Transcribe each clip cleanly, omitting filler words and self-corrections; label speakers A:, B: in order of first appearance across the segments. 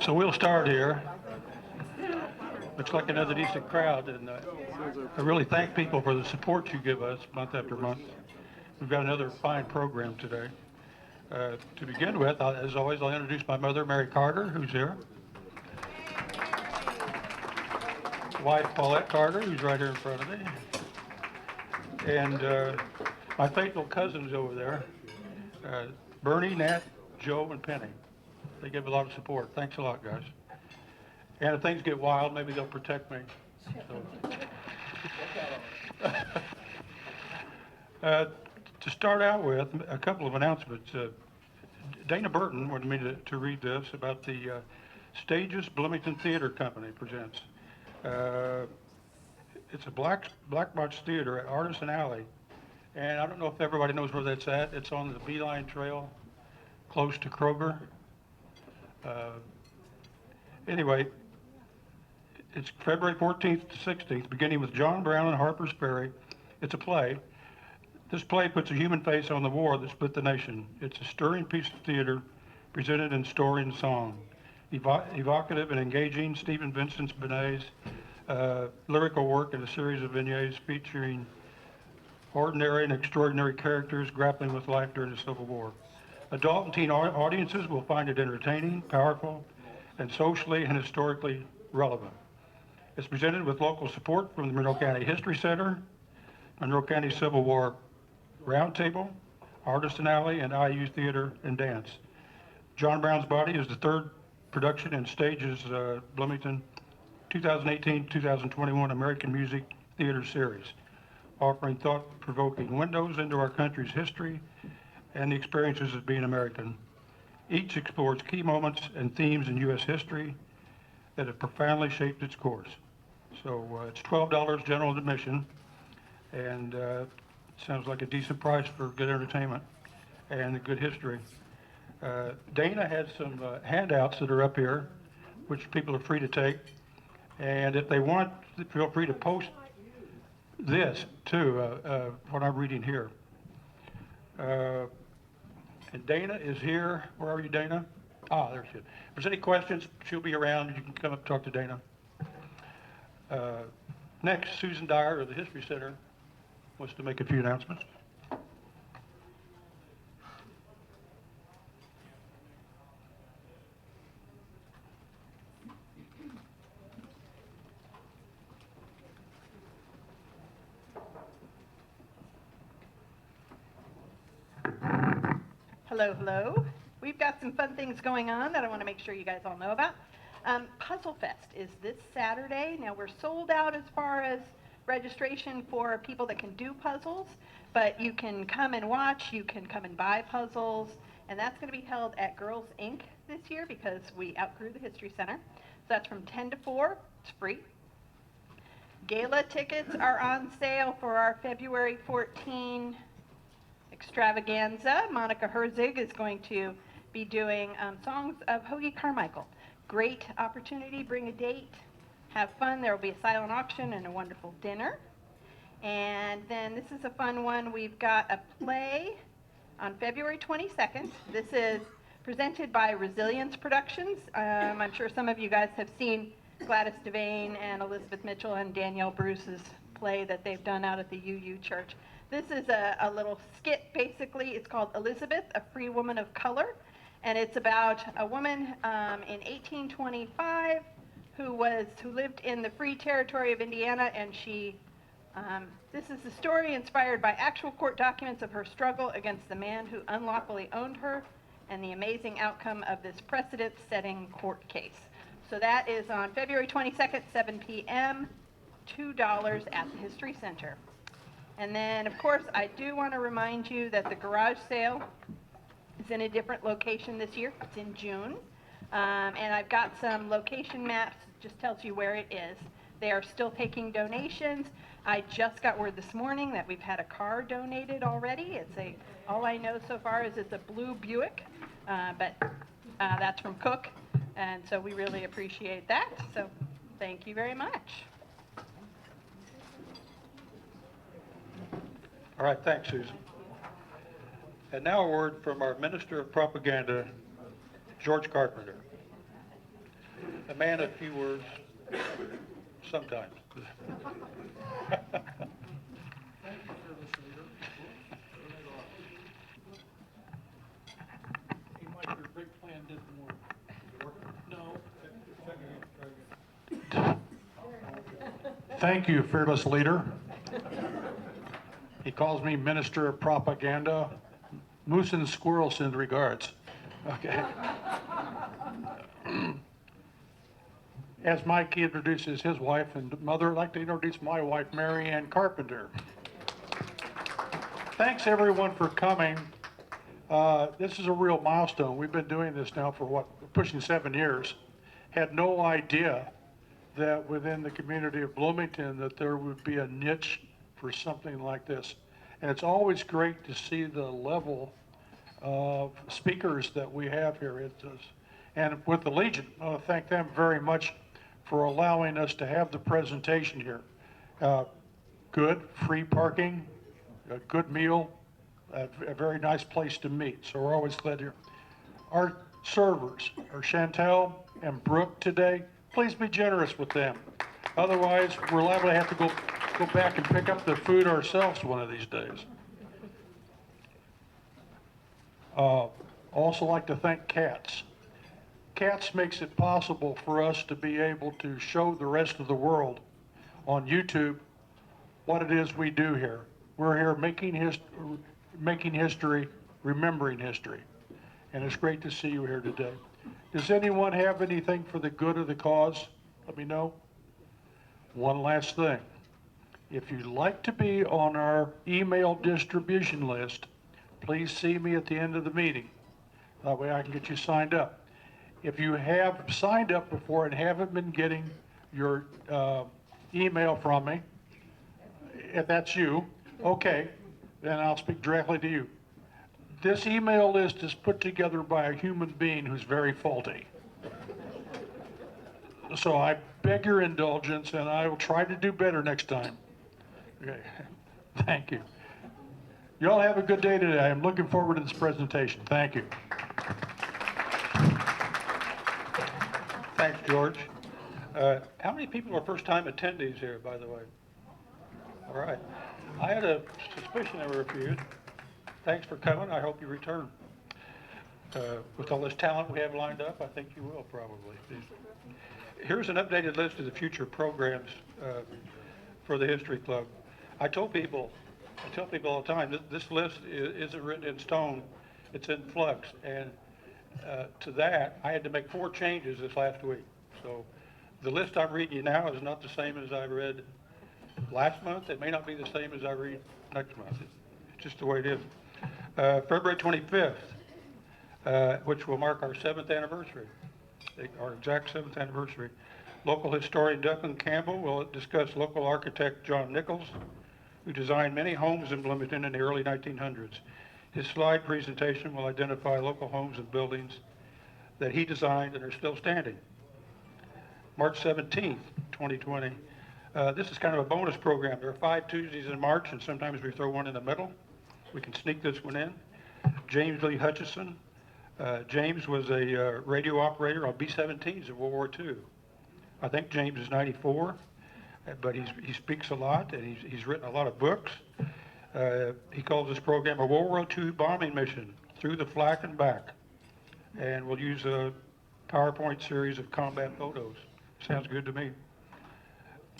A: So we'll start here. Looks like another decent crowd, and I really thank people for the support you give us month after month. We've got another fine program today. To begin with, as always, I'll introduce my mother, Mary Carter, who's here. Wife, Paulette Carter, who's right here in front of me. And my faithful cousins over there, Bernie, Nat, Joe, and Penny. They give a lot of support. Thanks a lot, guys. And if things get wild, maybe they'll protect me. So. To start out with, a couple of announcements. Dana Burton wanted me to read this about the Stages Bloomington Theater Company presents. It's a black box theater at Artisan Alley. And I don't know if everybody knows where that's at. It's on the Beeline Trail, close to Kroger. Anyway, it's February 14th to 16th, beginning with John Brown and Harpers Ferry. It's a play. This play puts a human face on the war that split the nation. It's a stirring piece of theater presented in story and song. Evocative and engaging, Stephen Vincent Benet's lyrical work in a series of vignettes featuring ordinary and extraordinary characters grappling with life during the Civil War. Adult and teen audiences will find it entertaining, powerful, and socially and historically relevant. It's presented with local support from the Monroe County History Center, Monroe County Civil War Roundtable, Artisan Alley, and IU Theater and Dance. John Brown's Body is the third production in Stages Bloomington 2018-2021 American Music Theater Series, offering thought-provoking windows into our country's history and the experiences of being American. Each explores key moments and themes in U.S. history that have profoundly shaped its course. So it's $12 general admission, and sounds like a decent price for good entertainment and good history. Dana has some handouts that are up here, which people are free to take. And if they want, feel free to post this too, what I'm reading here. And Dana is here. Where are you, Dana? Ah, there she is. If there's any questions, she'll be around. You can come up and talk to Dana. Next, Susan Dyer of the History Center wants to make a few announcements.
B: Hello, hello. We've got some fun things going on that I want to make sure you guys all know about. Puzzle Fest is this Saturday. Now we're sold out as far as registration for people that can do puzzles, but you can come and watch, you can come and buy puzzles, and that's going to be held at Girls Inc. this year because we outgrew the History Center. So that's from 10 to 4. It's free. Gala tickets are on sale for our February 14 extravaganza. Monica Herzig is going to be doing songs of Hoagie Carmichael. Great opportunity, bring a date, have fun. There will be a silent auction and a wonderful dinner. And then this is a fun one. We've got a play on February 22nd. This is presented by Resilience Productions. I'm sure some of you guys have seen Gladys Devane and Elizabeth Mitchell and Danielle Bruce's play that they've done out at the UU Church. This is a little skit, basically. It's called Elizabeth, a Free Woman of Color. And it's about a woman in 1825 who lived in the Free Territory of Indiana, and this is a story inspired by actual court documents of her struggle against the man who unlawfully owned her and the amazing outcome of this precedent-setting court case. So that is on February 22nd, 7 p.m., $2 at the History Center. And then, of course, I do want to remind you that the garage sale is in a different location this year. It's in June. And I've got some location maps. It just tells you where it is. They are still taking donations. I just got word this morning that we've had a car donated already. All I know so far is it's a blue Buick, but that's from Cook. And so we really appreciate that. So thank you very much.
A: All right, thanks, Susan. And now a word from our Minister of Propaganda, George Carpenter. A man of few words, sometimes.
C: Thank you, fearless leader. He calls me Minister of Propaganda. Moose and squirrel send regards. Okay. As Mike introduces his wife and mother, I'd like to introduce my wife, Mary Ann Carpenter. Thanks everyone for coming. This is a real milestone. We've been doing this now for pushing 7 years. Had no idea that within the community of Bloomington that there would be a niche for something like this. And it's always great to see the level of speakers that we have here. And with the Legion, I want to thank them very much for allowing us to have the presentation here. Good, free parking, a good meal, a very nice place to meet. So we're always glad here. Our servers are Chantel and Brooke today. Please be generous with them. Otherwise, we're liable to have to go back and pick up the food ourselves one of these days. Also like to thank CATS. CATS makes it possible for us to be able to show the rest of the world on YouTube what it is we do here. We're here making history, remembering history. And it's great to see you here today. Does anyone have anything for the good of the cause? Let me know. One last thing. If you'd like to be on our email distribution list, please see me at the end of the meeting. That way I can get you signed up. If you have signed up before and haven't been getting your email from me, if that's you, okay, then I'll speak directly to you. This email list is put together by a human being who's very faulty. So I beg your indulgence, and I will try to do better next time. Okay, thank you. Y'all have a good day today. I'm looking forward to this presentation. Thank you.
A: Thanks, George. How many people are first-time attendees here, by the way? All right. I had a suspicion there were a few. Thanks for coming. I hope you return. With all this talent we have lined up, I think you will probably. Here's an updated list of the future programs for the History Club. I tell people all the time, this list isn't written in stone, it's in flux. And to that, I had to make 4 changes this last week. So the list I'm reading you now is not the same as I read last month. It may not be the same as I read next month. It's just the way it is. February 25th, which will mark our 7th anniversary, our exact 7th anniversary. Local historian Duncan Campbell will discuss local architect John Nichols, who designed many homes in Bloomington in the early 1900s. His slide presentation will identify local homes and buildings that he designed and are still standing. March 17th, 2020. This is kind of a bonus program. There are 5 Tuesdays in March, and sometimes we throw one in the middle. We can sneak this one in. James Lee Hutchison. James was a radio operator on B-17s in World War II. I think James is 94, but he speaks a lot, and he's written a lot of books. He calls this program a World War II bombing mission through the flak and back. And we'll use a PowerPoint series of combat photos. Sounds good to me.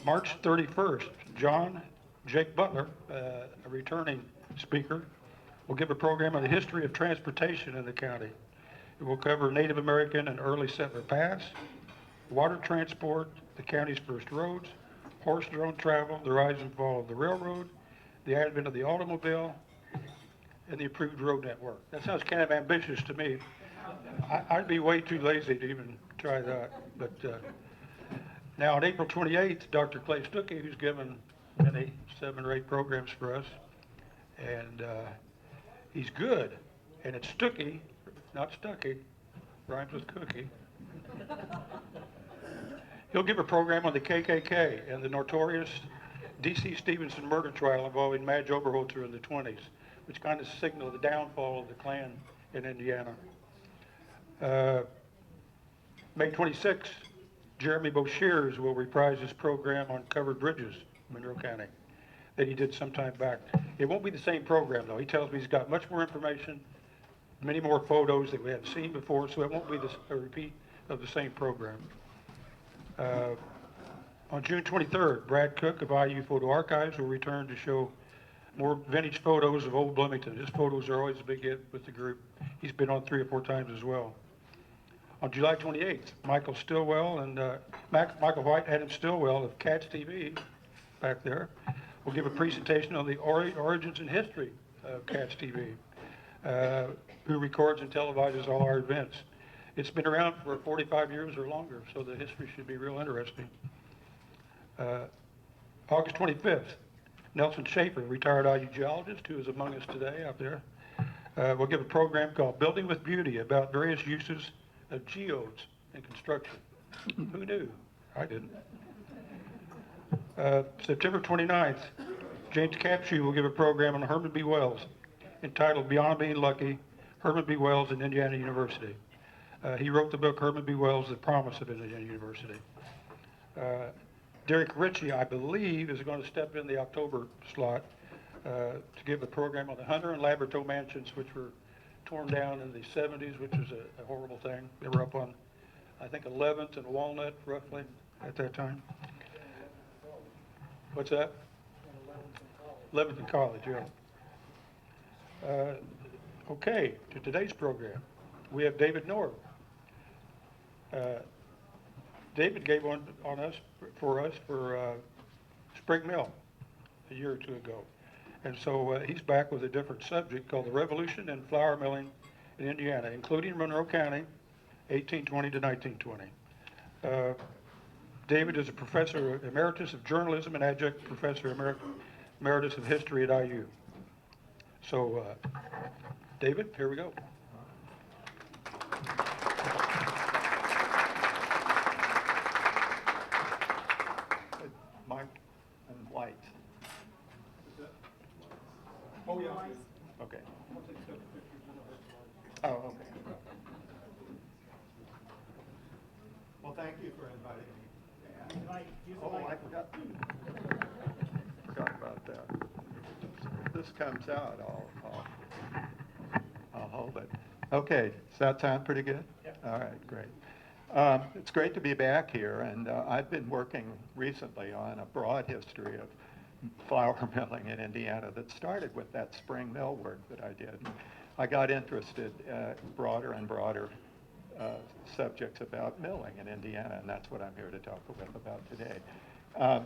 A: March 31st, Jake Butler, a returning speaker, will give a program on the history of transportation in the county. It will cover Native American and early settler paths, water transport, the county's first roads, horse-drawn travel, the rise and fall of the railroad, the advent of the automobile, and the improved road network. That sounds kind of ambitious to me. I'd be way too lazy to even try that. But now on April 28th, Dr. Clay Stuckey, who's given many 7 or 8 programs for us, and he's good, and it's Stuckey, not Stuckey, rhymes with cookie. He'll give a program on the KKK and the notorious D.C. Stevenson murder trial involving Madge Oberholzer in the 20s, which kind of signaled the downfall of the Klan in Indiana. May 26th, Jeremy Boshears will reprise his program on covered bridges in Monroe County that he did some time back. It won't be the same program, though. He tells me he's got much more information, many more photos that we haven't seen before, so it won't be a repeat of the same program. On June 23rd, Brad Cook of IU Photo Archives will return to show more vintage photos of Old Bloomington. His photos are always a big hit with the group. He's been on 3 or 4 times as well. On July 28th, Michael Stillwell and Michael White, Adam Stillwell of Cats TV back there will give a presentation on the origins and history of Cats TV, who records and televises all our events. It's been around for 45 years or longer, so the history should be real interesting. August 25th, Nelson Schaefer, retired IU geologist who is among us today out there, will give a program called Building with Beauty about various uses of geodes in construction. Who knew? I didn't. September 29th, James Capshew will give a program on Herman B. Wells entitled Beyond Being Lucky, Herman B. Wells and Indiana University. He wrote the book Herman B. Wells, The Promise of Indiana University. Derek Ritchie, I believe, is going to step in the October slot to give a program on the Hunter and Labrador mansions, which were torn down in the 70s, which was a horrible thing. They were up on, I think, 11th and Walnut, roughly, at that time. What's that? 11th and College, yeah. Okay, to today's program. We have David Norb. David gave one on us for Spring Mill a year or 2 ago. And so he's back with a different subject called the Revolution in Flour Milling in Indiana, including Monroe County, 1820 to 1920. David is a professor emeritus of journalism and adjunct professor emeritus of history at IU. So, David, here we go.
D: Mike and lights.
A: Oh, yeah.
D: Okay. Oh, okay. Well, thank you for inviting me. Oh, I forgot about that. If this comes out, I'll hold it. Okay, does that sound pretty good? Yeah. All right, great. It's great to be back here, and I've been working recently on a broad history of flour milling in Indiana that started with that spring mill work that I did. I got interested broader and broader subjects about milling in Indiana, and that's what I'm here to talk about today. As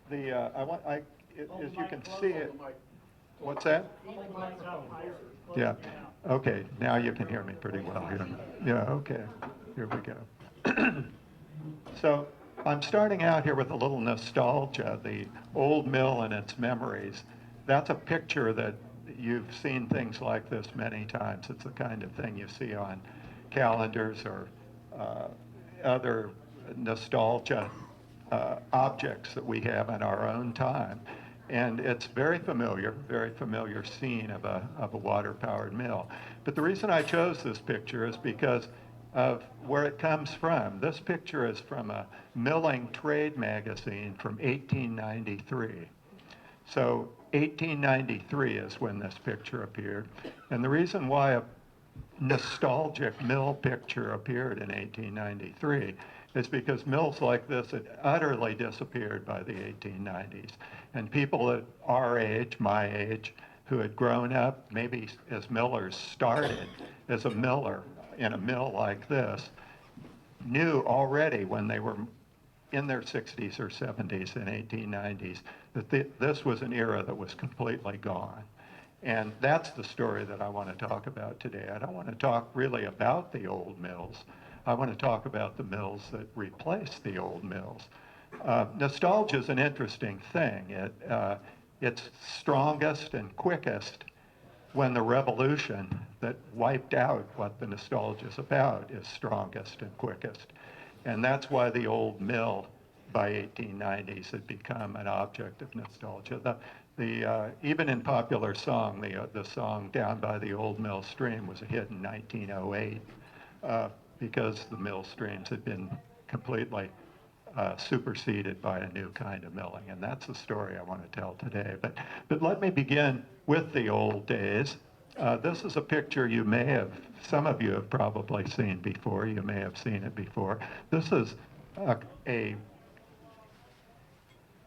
D: you can see it, what's that? Yeah. Okay. Now you can hear me pretty well here. Yeah. Okay. Here we go. So I'm starting out here with a little nostalgia, the old mill and its memories. That's a picture that you've seen things like this many times. It's the kind of thing you see on calendars or other nostalgia objects that we have in our own time. And it's very familiar scene of a water-powered mill. But the reason I chose this picture is because of where it comes from. This picture is from a milling trade magazine from 1893. So 1893 is when this picture appeared. And the reason why a nostalgic mill picture appeared in 1893 is because mills like this had utterly disappeared by the 1890s. And people at our age, my age, who had grown up maybe as millers started as a miller in a mill like this, knew already when they were in their 60s or 70s and 1890s that this was an era that was completely gone. And that's the story that I want to talk about today. I don't want to talk really about the old mills. I want to talk about the mills that replaced the old mills. Nostalgia is an interesting thing. It's strongest and quickest when the revolution that wiped out what the nostalgia is about is strongest and quickest. And that's why the old mill by 1890s had become an object of nostalgia. Even in popular song, the song Down by the Old Mill Stream was a hit in 1908 because the mill streams had been completely superseded by a new kind of milling. And that's the story I want to tell today. But let me begin with the old days. This is a picture you may have, some of you have probably seen before. You may have seen it before. This is a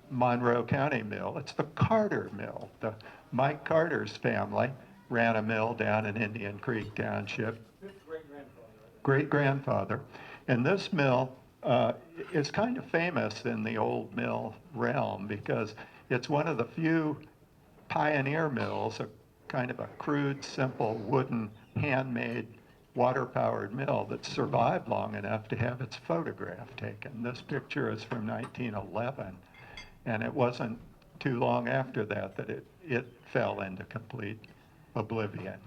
D: Monroe County mill. It's the Carter Mill. Mike Carter's family ran a mill down in Indian Creek Township. Great-grandfather. And this mill is kind of famous in the old mill realm because it's one of the few pioneer mills, a kind of a crude, simple, wooden, handmade, water-powered mill that survived long enough to have its photograph taken. This picture is from 1911, and it wasn't too long after that that it fell into complete oblivion.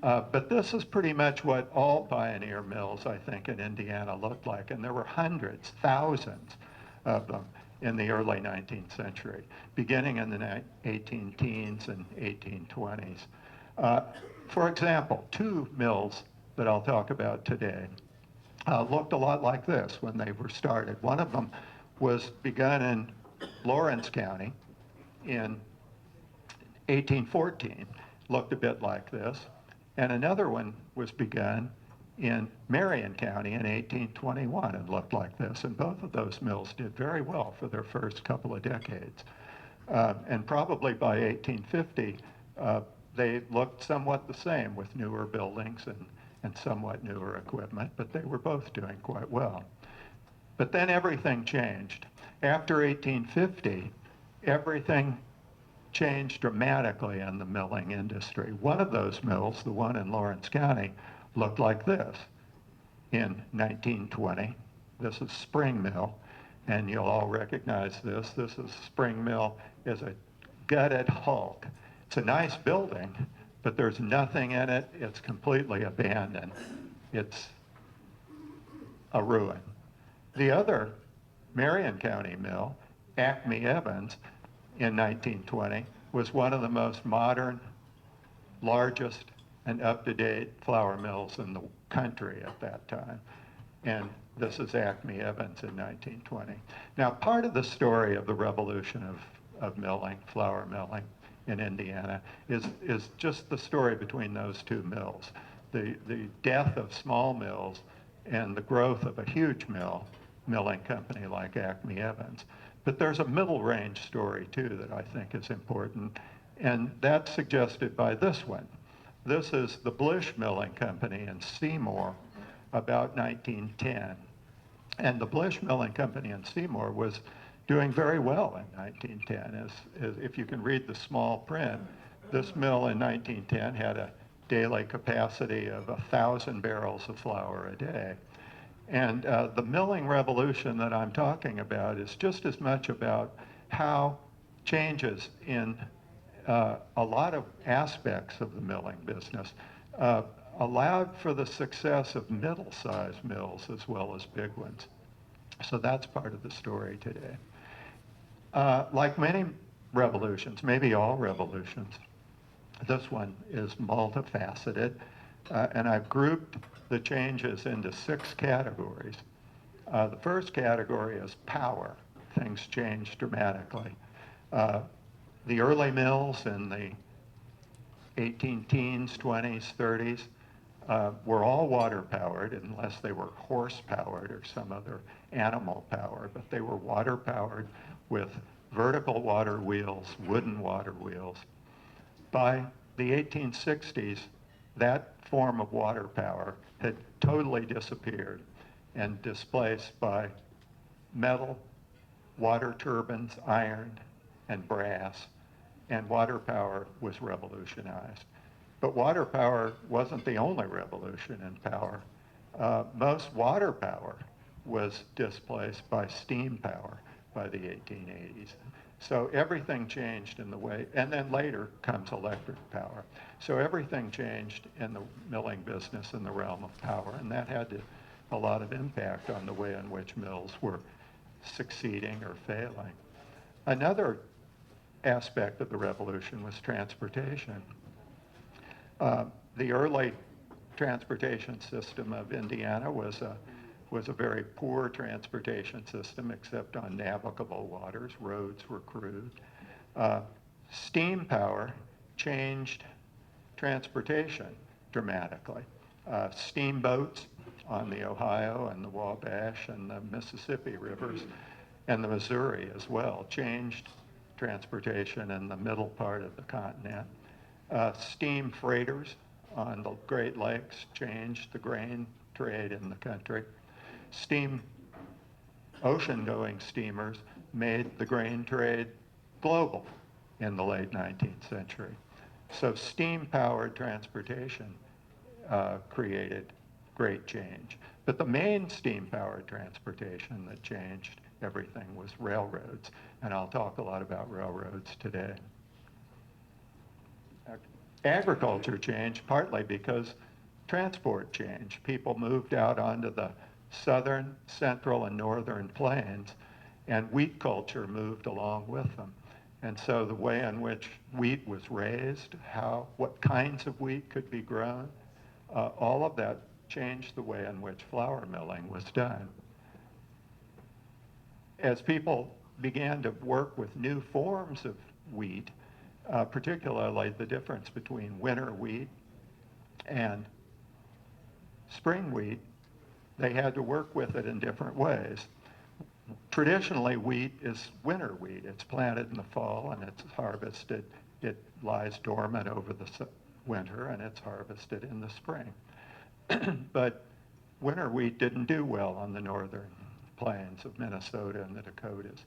D: But this is pretty much what all pioneer mills, I think, in Indiana looked like. And there were hundreds, thousands of them in the early 19th century, beginning in the 18 teens and 1820s. For example, two mills that I'll talk about today looked a lot like this when they were started. One of them was begun in Lawrence County in 1814, looked a bit like this. And another one was begun in Marion County in 1821 and looked like this. And both of those mills did very well for their first couple of decades. And probably by 1850, they looked somewhat the same with newer buildings and somewhat newer equipment, but they were both doing quite well. But then everything changed. After 1850, everything changed dramatically in the milling industry. One of those mills, the one in Lawrence County, looked like this in 1920. This is Spring Mill, and you'll all recognize this. This is Spring Mill is a gutted hulk. It's a nice building, but there's nothing in it. It's completely abandoned. It's a ruin. The other Marion County mill, Acme Evans, in 1920, was one of the most modern, largest, and up-to-date flour mills in the country at that time. And this is Acme Evans in 1920. Now, part of the story of the revolution of milling, flour milling in Indiana, is just the story between those two mills. The death of small mills and the growth of a huge milling company like Acme Evans. But there's a middle range story too that I think is important, and that's suggested by this one. This is the Blish Milling Company in Seymour about 1910. And the Blish Milling Company in Seymour was doing very well in 1910. As if you can read the small print, this mill in 1910 had a daily capacity of 1,000 barrels of flour a day. And the milling revolution that I'm talking about is just as much about how changes in a lot of aspects of the milling business allowed for the success of middle-sized mills as well as big ones. So that's part of the story today. Like many revolutions, maybe all revolutions, this one is multifaceted, and I've grouped the changes into 6 categories. The first category is power. Things changed dramatically. The early mills in the 18 teens, 20s, 30s were all water-powered unless they were horse-powered or some other animal power, but they were water-powered with vertical water wheels, wooden water wheels. By the 1860s, that form of water power had totally disappeared and displaced by metal, water turbines, iron, and brass, and water power was revolutionized. But water power wasn't the only revolution in power. Most water power was displaced by steam power by the 1880s. So everything changed in the way, and then later comes electric power. So everything changed in the milling business in the realm of power, and that had a lot of impact on the way in which mills were succeeding or failing. Another aspect of the revolution was transportation. The early transportation system of Indiana was was a very poor transportation system except on navigable waters. Roads were crude. Steam power changed transportation dramatically. Steamboats on the Ohio and the Wabash and the Mississippi rivers and the Missouri as well changed transportation in the middle part of the continent. Steam freighters on the Great Lakes changed the grain trade in the country. Steam ocean-going steamers made the grain trade global in the late 19th century. So steam-powered transportation created great change. But the main steam-powered transportation that changed everything was railroads, and I'll talk a lot about railroads today. Agriculture changed partly because transport changed. People moved out onto the southern, central, and northern plains, and wheat culture moved along with them. And so the way in which wheat was raised, what kinds of wheat could be grown, all of that changed the way in which flour milling was done. As people began to work with new forms of wheat, particularly the difference between winter wheat and spring wheat, they had to work with it in different ways. Traditionally, wheat is winter wheat. It's planted in the fall and it's harvested. It lies dormant over the winter and it's harvested in the spring. But winter wheat didn't do well on the northern plains of Minnesota and the Dakotas.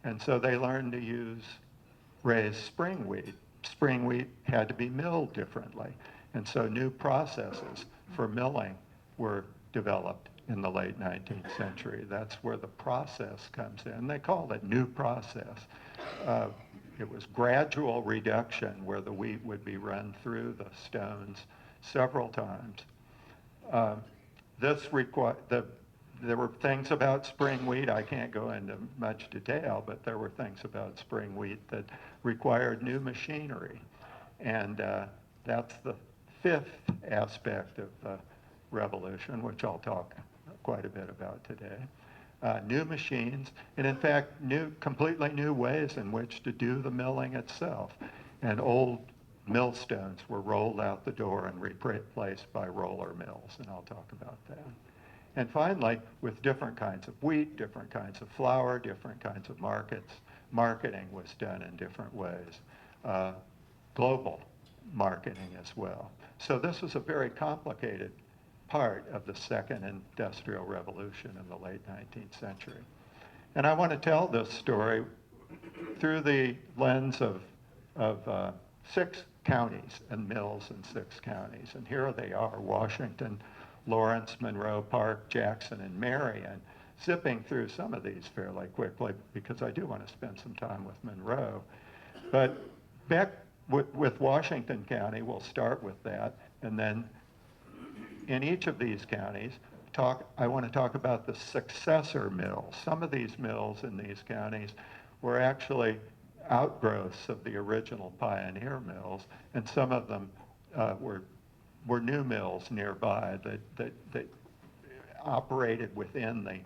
D: And so they learned to raise spring wheat. Spring wheat had to be milled differently. And so new processes for milling were developed in the late 19th century. That's where the process comes in. They called it new process. It was gradual reduction where the wheat would be run through the stones several times. There were things about spring wheat, I can't go into much detail, but there were things about spring wheat that required new machinery. And that's the fifth aspect of the revolution, which I'll talk quite a bit about today. New machines, and in fact, completely new ways in which to do the milling itself. And old millstones were rolled out the door and replaced by roller mills, and I'll talk about that. And finally, with different kinds of wheat, different kinds of flour, different kinds of markets, marketing was done in different ways. Global marketing as well. So this was a very complicated part of the second industrial revolution in the late 19th century. And I want to tell this story through the lens of 6 counties and mills in 6 counties. And here they are, Washington, Lawrence, Monroe, Park, Jackson, and Marion, zipping through some of these fairly quickly because I do want to spend some time with Monroe. But back with Washington County, we'll start with that, and then in each of these counties, I want to talk about the successor mills. Some of these mills in these counties were actually outgrowths of the original pioneer mills, and some of them were new mills nearby that operated within the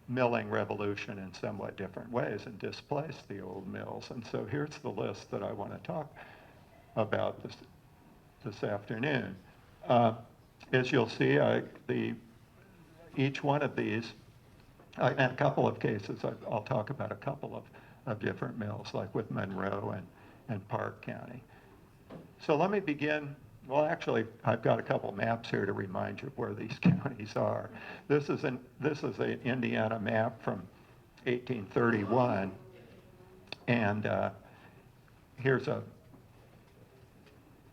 D: milling revolution in somewhat different ways and displaced the old mills. And so here's the list that I want to talk about this afternoon. As you'll see, each one of these, in a couple of cases, I'll talk about a couple of different mills, like with Monroe and Park County. So let me begin. Well, actually, I've got a couple maps here to remind you of where these counties are. This is an Indiana map from 1831, and here's a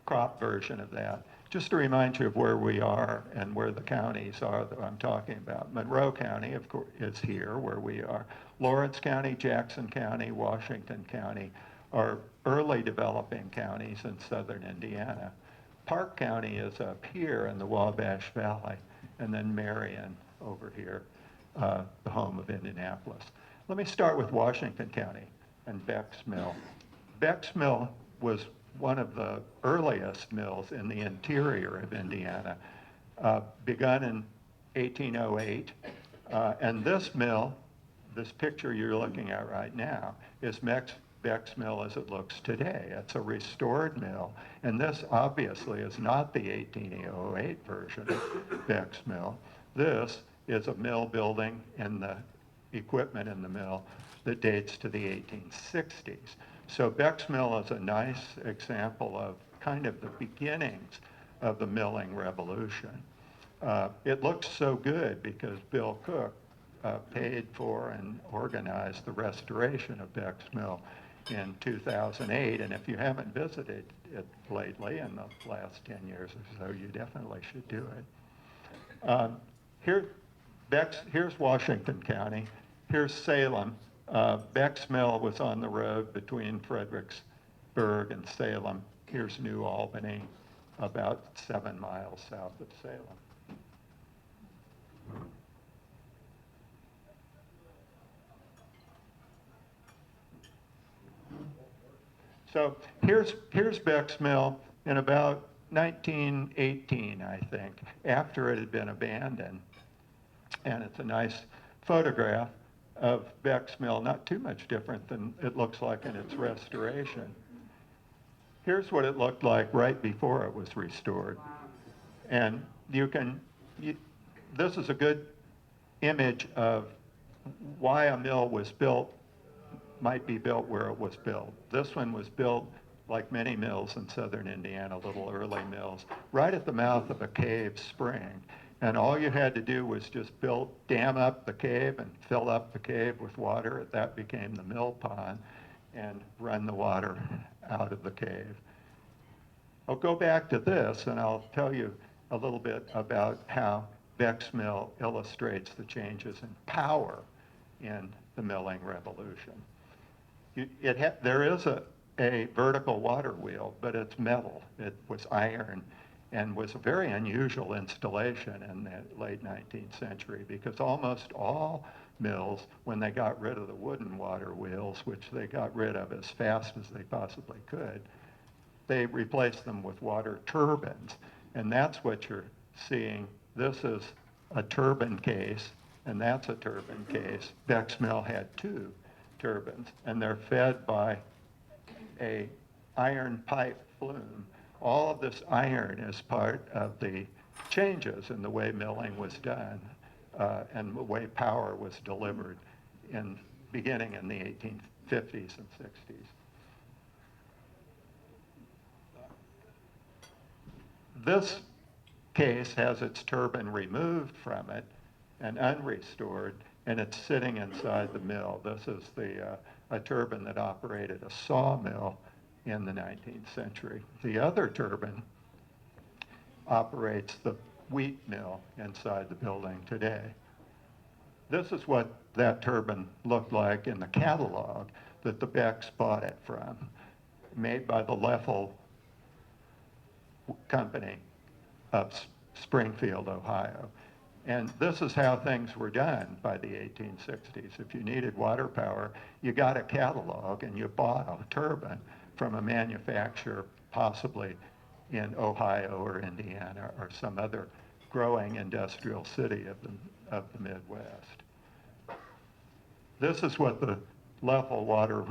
D: crop version of that. Just to remind you of where we are and where the counties are that I'm talking about. Monroe County, of course, is here where we are. Lawrence County, Jackson County, Washington County are early developing counties in southern Indiana. Park County is up here in the Wabash Valley, and then Marion over here, the home of Indianapolis. Let me start with Washington County and Beck's Mill. Beck's Mill was one of the earliest mills in the interior of Indiana, begun in 1808. And this mill, this picture you're looking at right now, is Beck's Mill as it looks today. It's a restored mill, and this obviously is not the 1808 version of Beck's Mill. This is a mill building and the equipment in the mill that dates to the 1860s. So Beck's Mill is a nice example of kind of the beginnings of the milling revolution. It looks so good because Bill Cook paid for and organized the restoration of Beck's Mill in 2008, and if you haven't visited it lately in the last 10 years or so, you definitely should do it. Here's Washington County. Here's Salem. Beck's Mill was on the road between Fredericksburg and Salem. Here's New Albany, about 7 miles south of Salem. So here's Beck's Mill in about 1918, I think, after it had been abandoned. And it's a nice photograph of Beck's Mill, not too much different than it looks like in its restoration. Here's what it looked like right before it was restored. And this is a good image of why a mill was built, might be built where it was built. This one was built, like many mills in southern Indiana, little early mills, right at the mouth of a cave spring. And all you had to do was just dam up the cave and fill up the cave with water. That became the mill pond, and run the water out of the cave. I'll go back to this and I'll tell you a little bit about how Beck's Mill illustrates the changes in power in the milling revolution. There is a vertical water wheel, but it's metal. It was iron and was a very unusual installation in the late 19th century because almost all mills, when they got rid of the wooden water wheels, which they got rid of as fast as they possibly could, they replaced them with water turbines. And that's what you're seeing. This is a turbine case, and that's a turbine case. Beck's Mill had 2 turbines, and they're fed by a iron pipe flume. All of this iron is part of the changes in the way milling was done and the way power was delivered beginning in the 1850s and 60s. This case has its turbine removed from it and unrestored, and it's sitting inside the mill. This is a turbine that operated a sawmill in the 19th century. The other turbine operates the wheat mill inside the building today. This is what that turbine looked like in the catalog that the Becks bought it from, made by the Leffel Company of Springfield, Ohio. And this is how things were done by the 1860s. If you needed water power, you got a catalog and you bought a turbine from a manufacturer, possibly in Ohio or Indiana or some other growing industrial city of the Midwest. This is what the Leffel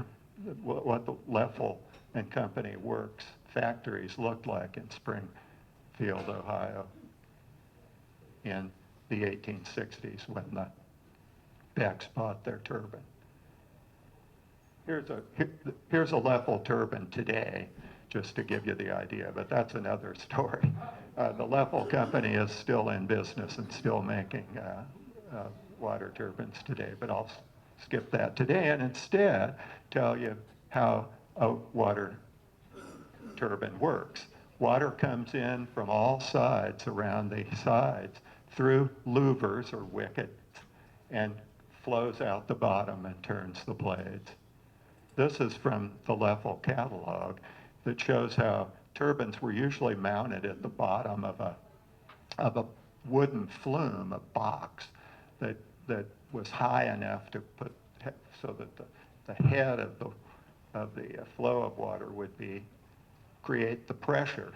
D: and Company Works factories looked like in Springfield, Ohio in the 1860s when the Becks bought their turbine. Here's a Leffel turbine today, just to give you the idea, but that's another story. The Leffel Company is still in business and still making water turbines today, but I'll skip that today and instead tell you how a water turbine works. Water comes in from all sides around the sides through louvers or wickets and flows out the bottom and turns the blades. This is from the Leffel catalog that shows how turbines were usually mounted at the bottom of a wooden flume, a box that was high enough to put so that the head of the flow of water would create the pressure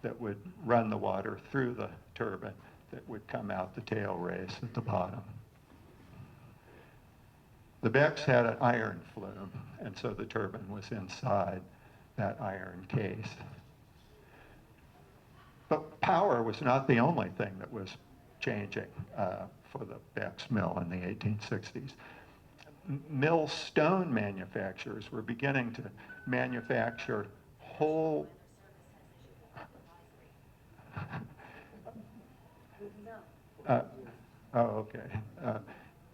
D: that would run the water through the turbine that would come out the tail race at the bottom. The Becks had an iron flume, and so the turbine was inside that iron case. But power was not the only thing that was changing for the Becks Mill in the 1860s. Mill stone manufacturers were beginning to manufacture whole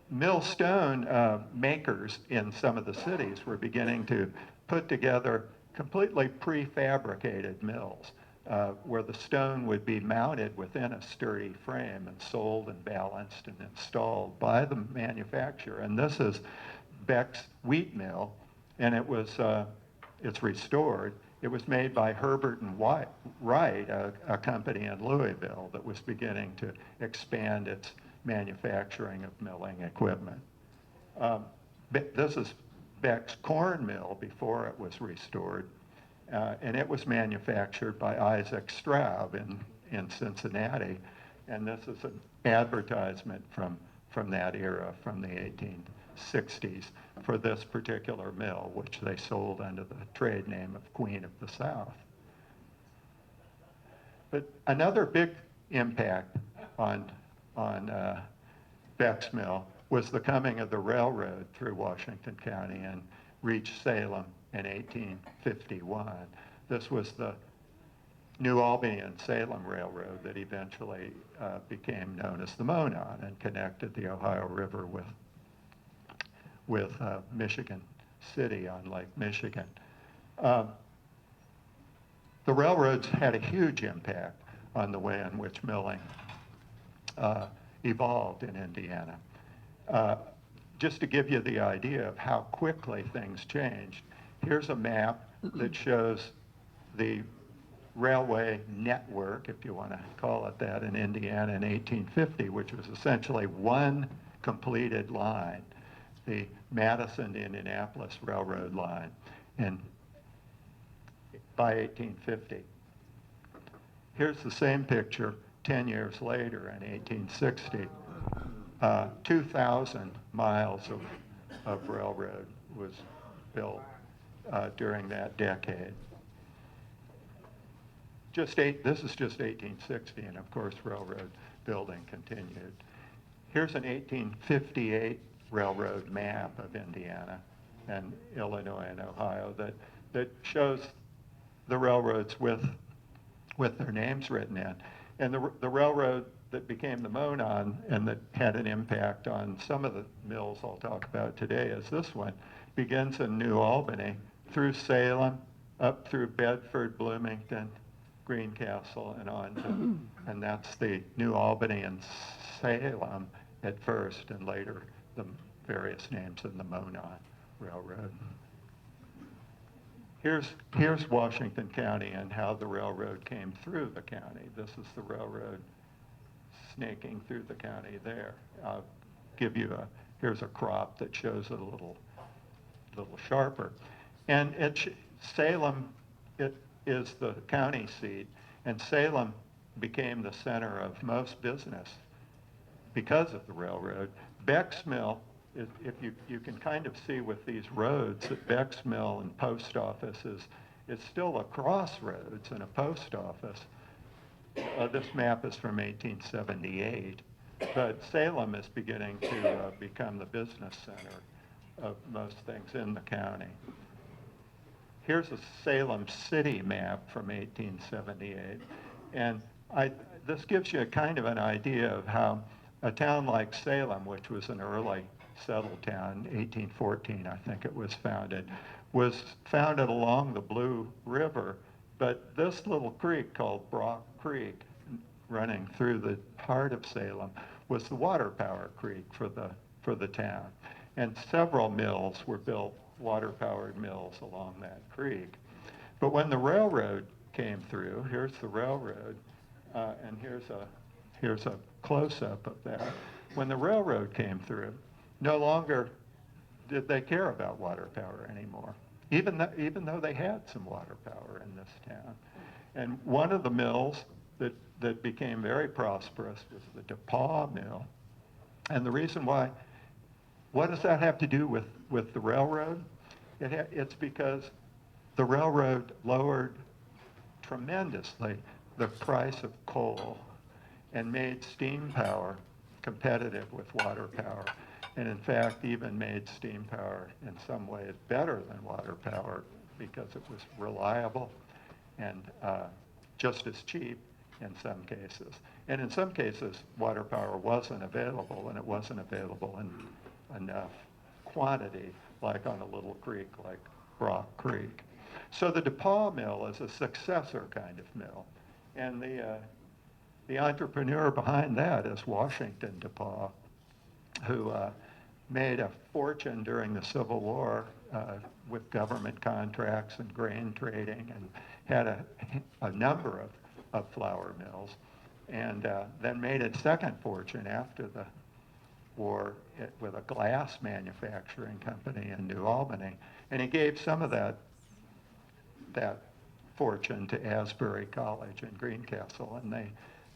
D: millstone makers in some of the cities were beginning to put together completely prefabricated mills where the stone would be mounted within a sturdy frame and sold and balanced and installed by the manufacturer. And this is Beck's wheat mill, and it's restored. It was made by Herbert and Wright, a company in Louisville that was beginning to expand its manufacturing of milling equipment. This is Beck's corn mill before it was restored, and it was manufactured by Isaac Straub in Cincinnati, and this is an advertisement from that era, from the 1860s, for this particular mill, which they sold under the trade name of Queen of the South. But another big impact on Beck's Mill was the coming of the railroad through Washington County and reached Salem in 1851. This was the New Albany and Salem Railroad that eventually became known as the Monon and connected the Ohio River with Michigan City on Lake Michigan. The railroads had a huge impact on the way in which milling evolved in Indiana. Just to give you the idea of how quickly things changed, here's a map that shows the railway network, if you want to call it that, in Indiana in 1850, which was essentially one completed line, the Madison to Indianapolis Railroad line, and by 1850. Here's the same picture 10 years later in 1860. 2,000 miles of railroad was built during that decade. This is just 1860, and of course railroad building continued. Here's an 1858 railroad map of Indiana and Illinois and Ohio that shows the railroads with their names written in. And the railroad that became the Monon and that had an impact on some of the mills I'll talk about today is this one. Begins in New Albany, through Salem, up through Bedford, Bloomington, Greencastle, and on to, and that's the New Albany and Salem at first, and later the various names in the Monon Railroad. Here's Washington County and how the railroad came through the county. This is the railroad snaking through the county there. I'll give you here's a crop that shows it a little sharper. And Salem, it is the county seat, and Salem became the center of most business because of the railroad. Beck's Mill, if you can kind of see with these roads that Beck's Mill and post office is still a crossroads and a post office. This map is from 1878, but Salem is beginning to become the business center of most things in the county. Here's a Salem city map from 1878, and this gives you a kind of an idea of how a town like Salem, which was an early settled town, 1814 I think it was founded along the Blue River, but this little creek called Brock Creek running through the heart of Salem was the water power creek for the town. And several mills were built, water-powered mills along that creek. But when the railroad came through, here's the railroad, and here's a close-up of that. When the railroad came through, no longer did they care about water power anymore, even though they had some water power in this town. And one of the mills that became very prosperous was the DePaul Mill. And the reason why, what does that have to do with the railroad? It's because the railroad lowered tremendously the price of coal and made steam power competitive with water power. And in fact, even made steam power in some ways better than water power because it was reliable and just as cheap in some cases. And in some cases, water power wasn't available, and it wasn't available in enough quantity, like on a little creek like Brock Creek. So the DePaul Mill is a successor kind of mill. And the entrepreneur behind that is Washington DePaul, who made a fortune during the Civil War with government contracts and grain trading, and had a number of flour mills, and then made its second fortune after the war with a glass manufacturing company in New Albany. And he gave some of that fortune to Asbury College in Greencastle, and they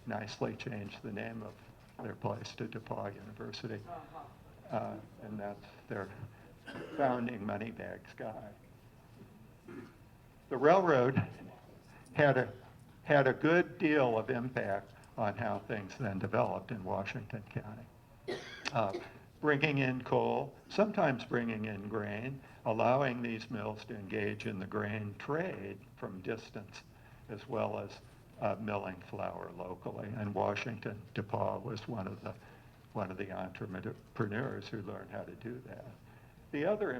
D: nicely changed the name of their place to DePaul University. And that's their founding moneybags guy. The railroad had a good deal of impact on how things then developed in Washington County. Bringing in coal, sometimes bringing in grain, allowing these mills to engage in the grain trade from distance, as well as milling flour locally. And Washington DePaul was one of the entrepreneurs who learned how to do that. The other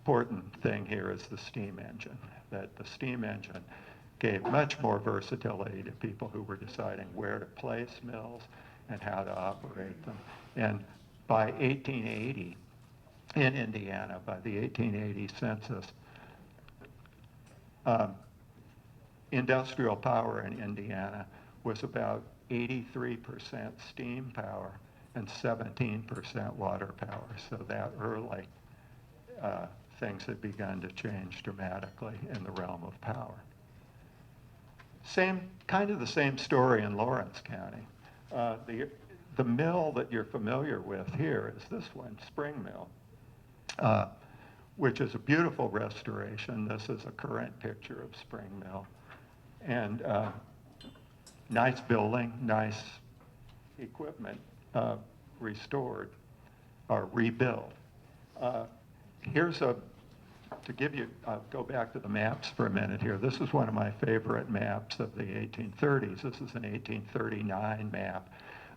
D: important thing here is the steam engine, that the steam engine gave much more versatility to people who were deciding where to place mills and how to operate them. And by 1880, in Indiana, by the 1880 census, industrial power in Indiana was about 83% steam power and 17% water power. So that early, things had begun to change dramatically in the realm of power. Kind of the same story in Lawrence County. The mill that you're familiar with here is this one, Spring Mill, which is a beautiful restoration. This is a current picture of Spring Mill. And nice building, nice equipment, restored or rebuilt. To give you, go back to the maps for a minute here. This is one of my favorite maps of the 1830s. This is an 1839 map,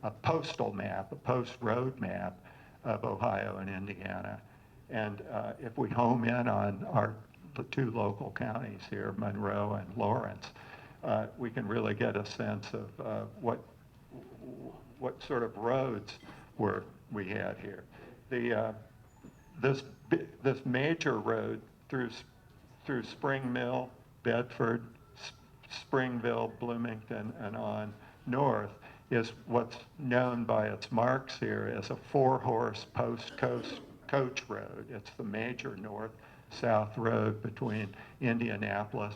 D: a postal map, a post road map of Ohio and Indiana. And if we home in on the two local counties here, Monroe and Lawrence, we can really get a sense of what sort of roads we had here. This major road through Spring Mill, Bedford, Springville, Bloomington, and on north is what's known by its marks here as a 4-horse post-coach road. It's the major north-south road between Indianapolis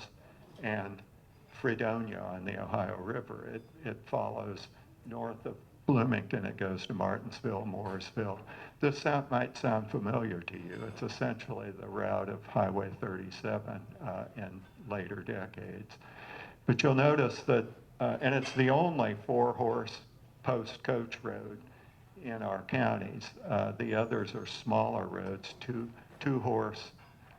D: and Fredonia on the Ohio River. It follows north of Bloomington, it goes to Martinsville, Mooresville. This might sound familiar to you. It's essentially the route of Highway 37 in later decades. But you'll notice that, and it's the only 4-horse post-coach road in our counties. The others are smaller roads, two-horse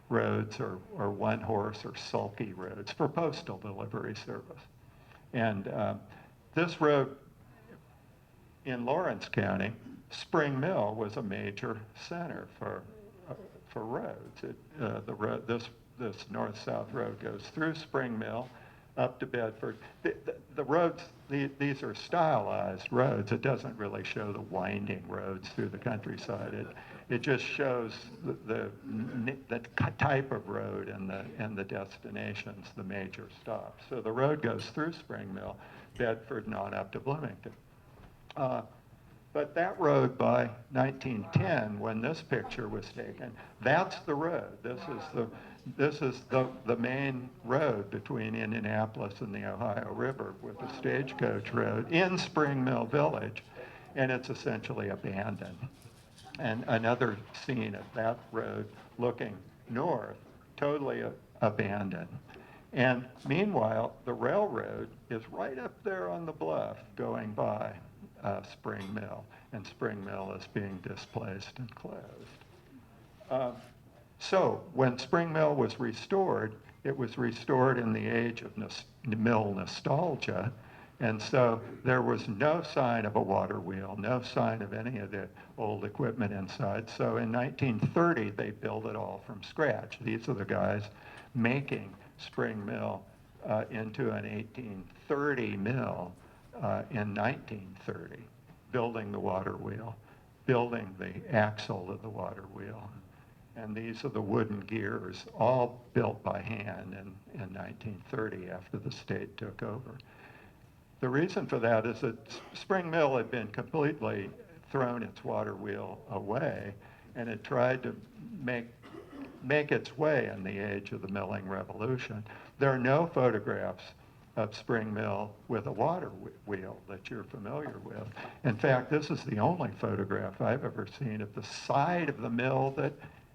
D: roads or 1-horse or sulky roads for postal delivery service. And this road in Lawrence County, Spring Mill was a major center for roads. This north-south road goes through Spring Mill, up to Bedford. The roads, these are stylized roads. It doesn't really show the winding roads through the countryside. It just shows the type of road and the destinations, the major stops. So the road goes through Spring Mill, Bedford, and on up to Bloomington. But that road by 1910, when this picture was taken, that's the road. This is this is the main road between Indianapolis and the Ohio River with the stagecoach road in Spring Mill Village, and it's essentially abandoned. And another scene of that road looking north, totally abandoned. And meanwhile, the railroad is right up there on the bluff going by Spring Mill, and Spring Mill is being displaced and closed. So when Spring Mill was restored, it was restored in the age of mill nostalgia. And so there was no sign of a water wheel, no sign of any of the old equipment inside. So in 1930, they built it all from scratch. These are the guys making Spring Mill into an 1830 mill in 1930, building the water wheel, building the axle of the water wheel. And these are the wooden gears, all built by hand in 1930 after the state took over. The reason for that is that Spring Mill had been completely thrown its water wheel away, and it tried to make its way in the age of the milling revolution. There are no photographs of Spring Mill with a water wheel that you're familiar with. In fact, this is the only photograph I've ever seen of the side of the mill that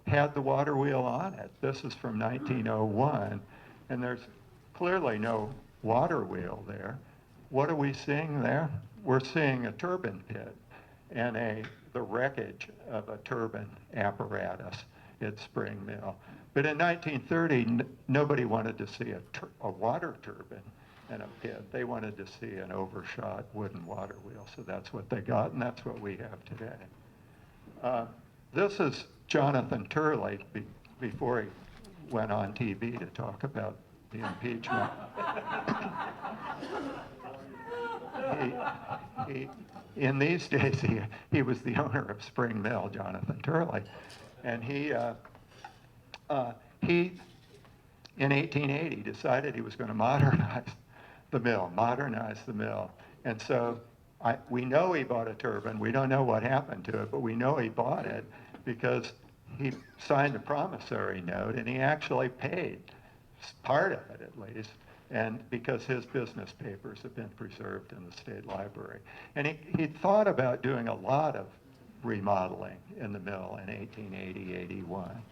D: had the water wheel on it. This is from 1901, and there's clearly no water wheel there. What are we seeing there? We're seeing a turbine pit and the wreckage of a turbine apparatus at Spring Mill. But in 1930, nobody wanted to see a water turbine in a pit. They wanted to see an overshot wooden water wheel. So that's what they got, and that's what we have today. This is Jonathan Turley before he went on TV to talk about the impeachment. In these days, he was the owner of Spring Mill, Jonathan Turley, and he in 1880 decided he was going to modernize the mill, and so we know he bought a turbine. We don't know what happened to it, but we know he bought it because he signed a promissory note, and he actually paid part of it at least, and because his business papers have been preserved in the state library. And he thought about doing a lot of remodeling in the mill in 1880, 81.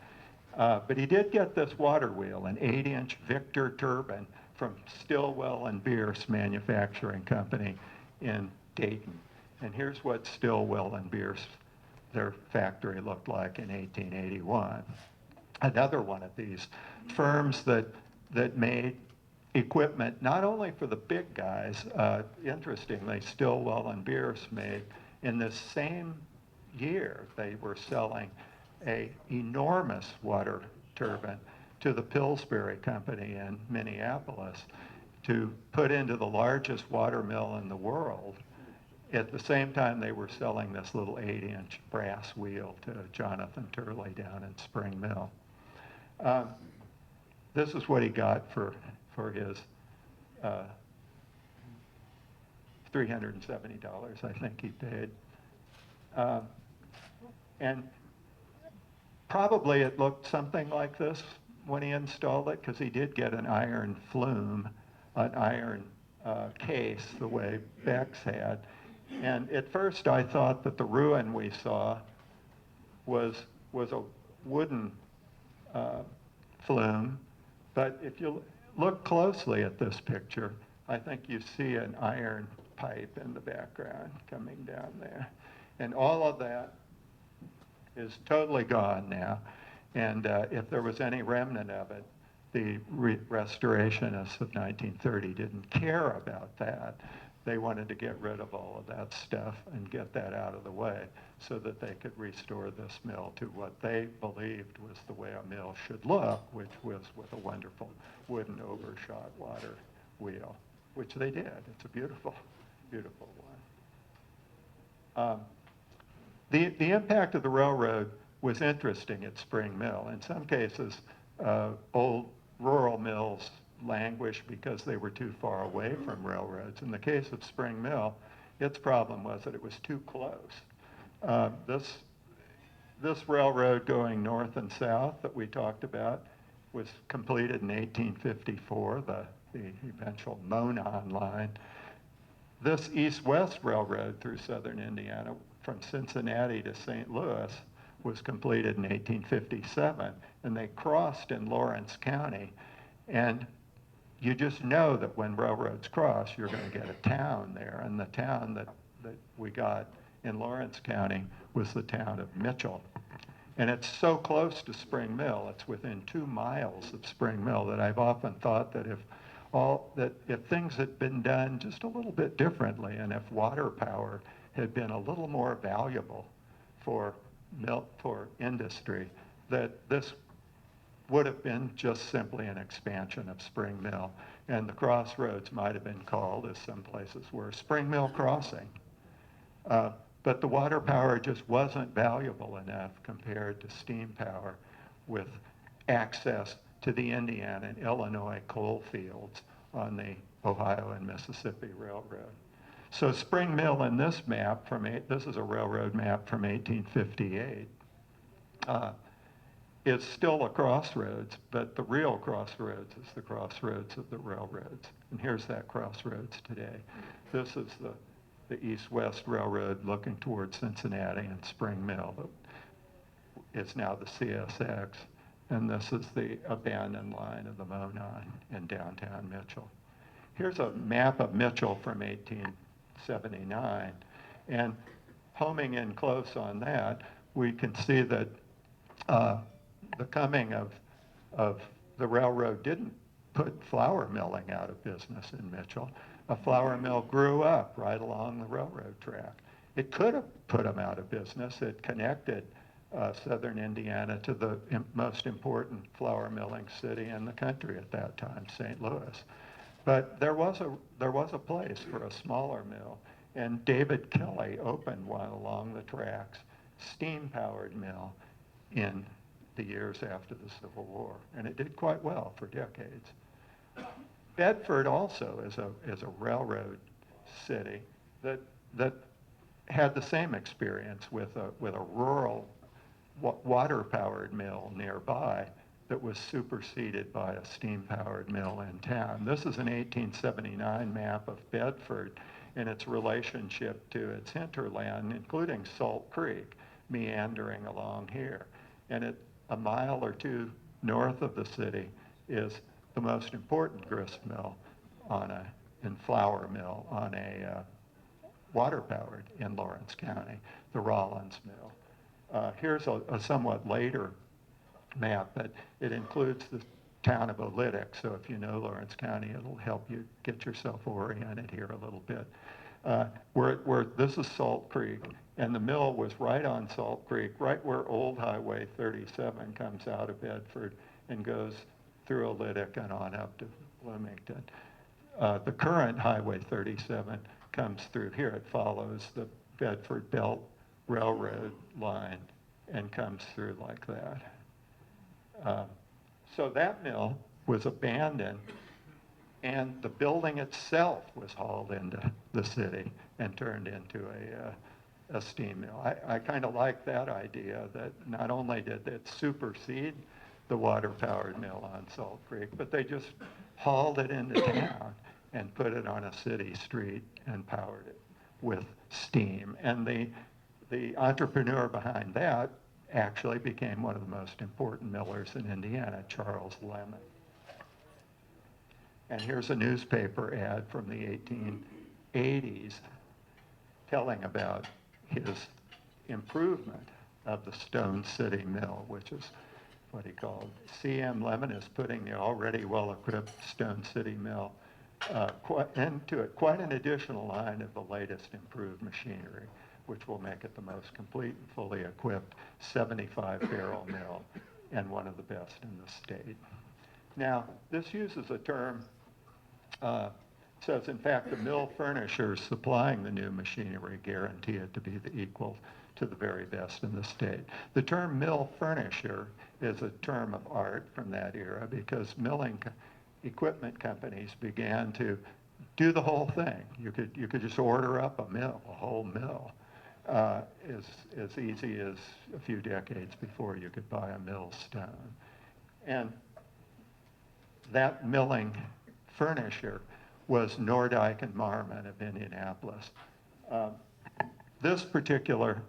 D: But he did get this water wheel, an 8-inch Victor turbine from Stillwell and Bierce Manufacturing Company in Dayton. And here's what Stillwell and Bierce, their factory, looked like in 1881. Another one of these firms that made equipment not only for the big guys, interestingly, Stillwell and Bierce made, in this same year, they were selling an enormous water turbine to the Pillsbury Company in Minneapolis to put into the largest water mill in the world. At the same time, they were selling this little 8-inch brass wheel to Jonathan Turley down in Spring Mill. This is what he got for his $370, I think he paid. And probably it looked something like this when he installed it, because he did get an iron flume, an iron case, the way Beck's had. And at first I thought that the ruin we saw was a wooden flume, but if you look closely at this picture, I think you see an iron pipe in the background coming down there. And all of that is totally gone now. And if there was any remnant of it, the restorationists of 1930 didn't care about that. They wanted to get rid of all of that stuff and get that out of the way so that they could restore this mill to what they believed was the way a mill should look, which was with a wonderful wooden overshot water wheel, which they did. It's a beautiful, beautiful one. The impact of the railroad was interesting at Spring Mill. In some cases, old rural mills languished because they were too far away from railroads. In the case of Spring Mill, its problem was that it was too close. This railroad going north and south that we talked about was completed in 1854, the eventual Monon line. This east-west railroad through southern Indiana from Cincinnati to St. Louis was completed in 1857, and they crossed in Lawrence County. And you just know that when railroads cross, you're going to get a town there. And the town that we got in Lawrence County was the town of Mitchell. And it's so close to Spring Mill, it's within 2 miles of Spring Mill, that I've often thought that if things had been done just a little bit differently, and if water power had been a little more valuable for industry, that this would have been just simply an expansion of Spring Mill. And the crossroads might have been called, as some places were, Spring Mill Crossing. But the water power just wasn't valuable enough compared to steam power with access to the Indiana and Illinois coal fields on the Ohio and Mississippi Railroad. So Spring Mill in this map this is a railroad map from 1858, is still a crossroads, but the real crossroads is the crossroads of the railroads. And here's that crossroads today. This is the east-west railroad looking towards Cincinnati and Spring Mill. It's now the CSX. And this is the abandoned line of the Monon in downtown Mitchell. Here's a map of Mitchell from 1879. And homing in close on that, we can see that the coming of the railroad didn't put flour milling out of business in Mitchell. A flour mill grew up right along the railroad track. It could have put them out of business. It connected southern Indiana to the most important flour milling city in the country at that time, St. Louis. But there was a place for a smaller mill, and David Kelly opened one along the tracks, steam-powered mill, in the years after the Civil War, and it did quite well for decades. Bedford also is a railroad city that had the same experience with a rural water-powered mill nearby that was superseded by a steam-powered mill in town. This is an 1879 map of Bedford and its relationship to its hinterland, including Salt Creek, meandering along here. And a mile or two north of the city is the most important grist mill and flour mill on a water-powered in Lawrence County, the Rollins Mill. Here's a somewhat later map, but it includes the town of Olytic, so if you know Lawrence County, it'll help you get yourself oriented here a little bit. Where this is Salt Creek, and the mill was right on Salt Creek, right where Old Highway 37 comes out of Bedford and goes through Olytic and on up to Bloomington. The current Highway 37 comes through here. It follows the Bedford Belt Railroad line and comes through like that. So that mill was abandoned, and the building itself was hauled into the city and turned into a steam mill. I kind of like that idea, that not only did it supersede the water-powered mill on Salt Creek, but they just hauled it into town and put it on a city street and powered it with steam. And the entrepreneur behind that actually became one of the most important millers in Indiana, Charles Lemon. And here's a newspaper ad from the 1880s telling about his improvement of the Stone City Mill, which is what he called. C.M. Lemon is putting the already well-equipped Stone City Mill into it quite an additional line of the latest improved machinery, which will make it the most complete and fully equipped 75-barrel mill and one of the best in the state. Now, this uses a term, says, in fact, the mill furnishers supplying the new machinery guarantee it to be the equal to the very best in the state. The term mill furnisher is a term of art from that era because milling equipment companies began to do the whole thing. You could just order up a mill, a whole mill, as easy as a few decades before you could buy a mill stone. And that milling furnisher was Nordyke and Marmon of Indianapolis. This particular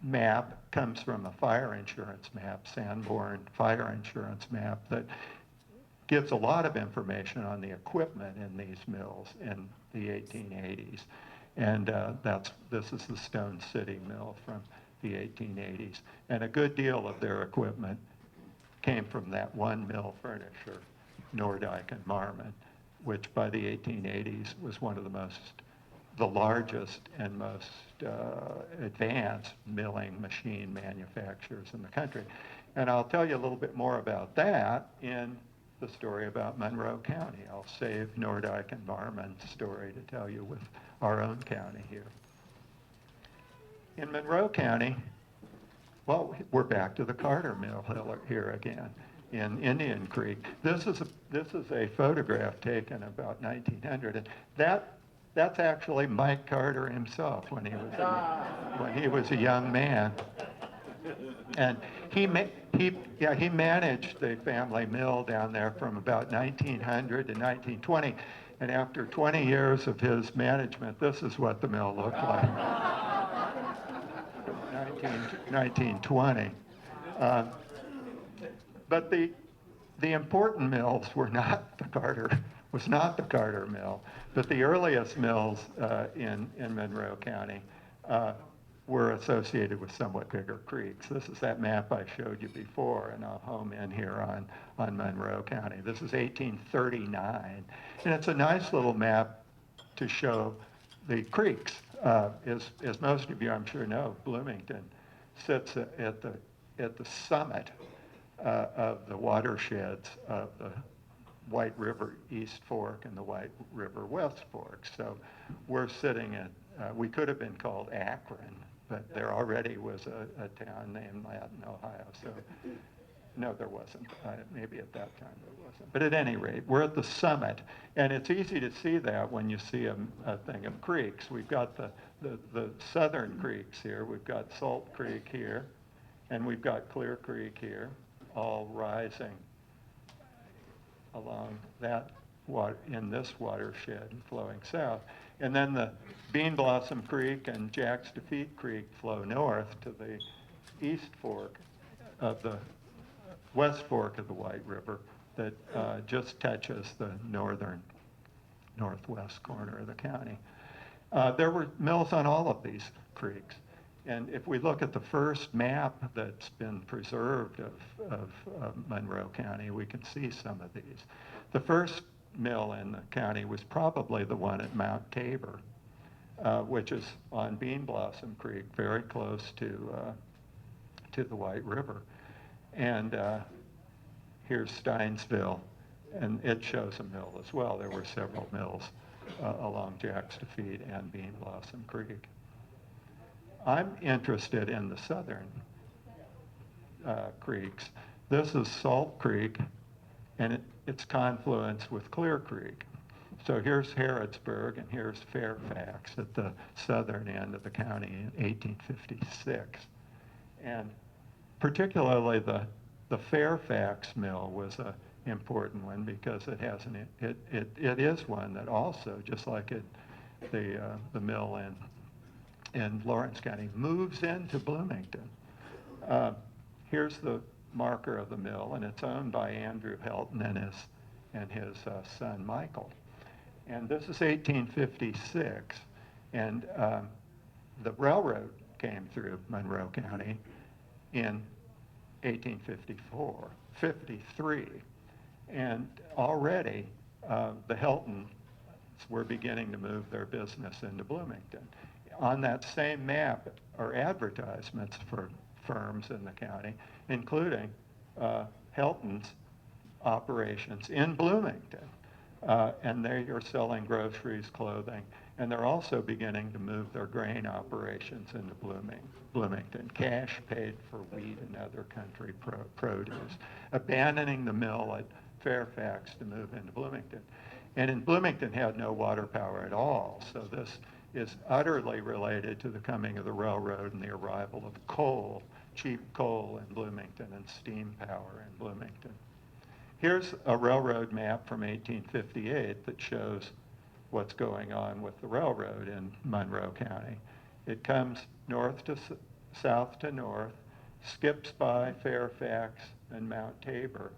D: map comes from a fire insurance map, Sanborn fire insurance map, that gives a lot of information on the equipment in these mills in the 1880s. And this is the Stone City Mill from the 1880s. And a good deal of their equipment came from that one mill furnisher, Nordyke and Marmon, which by the 1880s was one of the largest and most advanced milling machine manufacturers in the country. And I'll tell you a little bit more about that in the story about Monroe County. I'll save Nordyke and Marmon's story to tell you with our own county here. In Monroe County, well, we're back to the Carter Mill here again in Indian Creek. This is a photograph taken about 1900, and that's actually Mike Carter himself when he was a young man. And he managed the family mill down there from about 1900 to 1920. And after 20 years of his management, this is what the mill looked like. 1920. But the important mills were not the Carter Mill, but the earliest mills in Monroe County were associated with somewhat bigger creeks. This is that map I showed you before, and I'll home in here on Monroe County. This is 1839, and it's a nice little map to show the creeks. As most of you, I'm sure, know, Bloomington sits at the summit of the watersheds of the White River East Fork and the White River West Fork. So we're sitting at, we could have been called Akron, but there already was a town named that in Ohio. So no, there wasn't. Maybe at that time there wasn't. But at any rate, we're at the summit, and it's easy to see that when you see a thing of creeks. We've got the southern creeks here. We've got Salt Creek here, and we've got Clear Creek here, all rising along that in this watershed and flowing south. And then the Bean Blossom Creek and Jack's Defeat Creek flow north to the east fork of the west fork of the White River that just touches the northwest corner of the county. There were mills on all of these creeks. And if we look at the first map that's been preserved of Monroe County, we can see some of these. The first mill in the county was probably the one at Mount Tabor, which is on Bean Blossom Creek, very close to the White River. And here's Steinsville, and it shows a mill as well. There were several mills along Jack's Defeat and Bean Blossom Creek. I'm interested in the southern creeks. This is Salt Creek and its confluence with Clear Creek. So here's Harrodsburg and here's Fairfax at the southern end of the county in 1856. And particularly the Fairfax mill was an important one because it has it is one that also, just like the mill in Lawrence County, moves into Bloomington. Here's the marker of the mill, and it's owned by Andrew Helton and his son Michael. And this is 1856, and the railroad came through Monroe County in 1853, and already the Heltons were beginning to move their business into Bloomington. On that same map are advertisements for firms in the county, including Helton's operations in Bloomington. And they are selling groceries, clothing, and they're also beginning to move their grain operations into Bloomington. Cash paid for wheat and other country produce, abandoning the mill at Fairfax to move into Bloomington. And in Bloomington had no water power at all, so this is utterly related to the coming of the railroad and the arrival of coal, cheap coal in Bloomington, and steam power in Bloomington. Here's a railroad map from 1858 that shows what's going on with the railroad in Monroe County. It comes north to south to north, skips by Fairfax and Mount Tabor,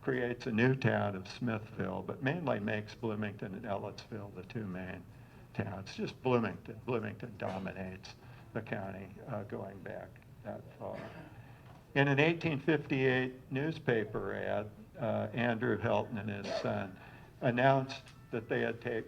D: creates a new town of Smithville, but mainly makes Bloomington and Ellettsville the two main towns. Just Bloomington. Bloomington dominates the county going back that far. In an 1858 newspaper ad, Andrew Helton and his son announced that they had taken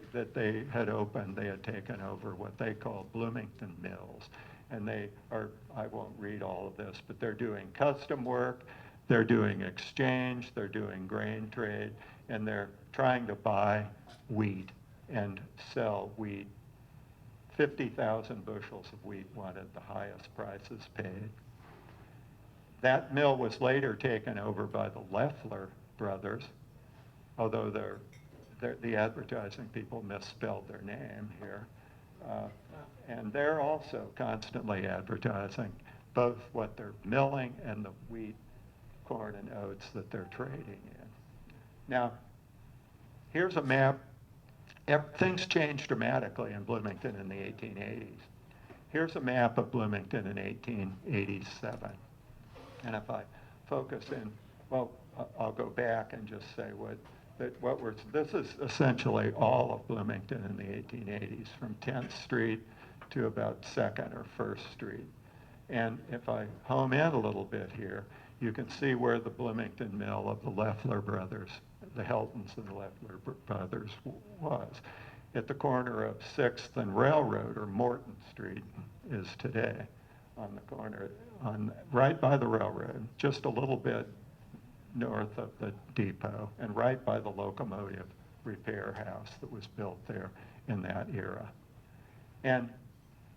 D: over what they call Bloomington Mills. And they are, I won't read all of this, but they're doing custom work, they're doing exchange, they're doing grain trade, and they're trying to buy wheat and sell wheat. 50,000 bushels of wheat wanted the highest prices paid. That mill was later taken over by the Leffler brothers, although the advertising people misspelled their name here. And they're also constantly advertising both what they're milling and the wheat, corn, and oats that they're trading in. Now, here's a map. Things changed dramatically in Bloomington in the 1880s. Here's a map of Bloomington in 1887. And if I focus in, well, I'll go back and just say this is essentially all of Bloomington in the 1880s, from 10th Street to about 2nd or 1st Street. And if I home in a little bit here, you can see where the Bloomington mill of the Leffler brothers, the Heltons and the Leffler brothers was. At the corner of 6th and Railroad, or Morton Street is today, on the corner, right by the railroad, just a little bit north of the depot, and right by the locomotive repair house that was built there in that era. And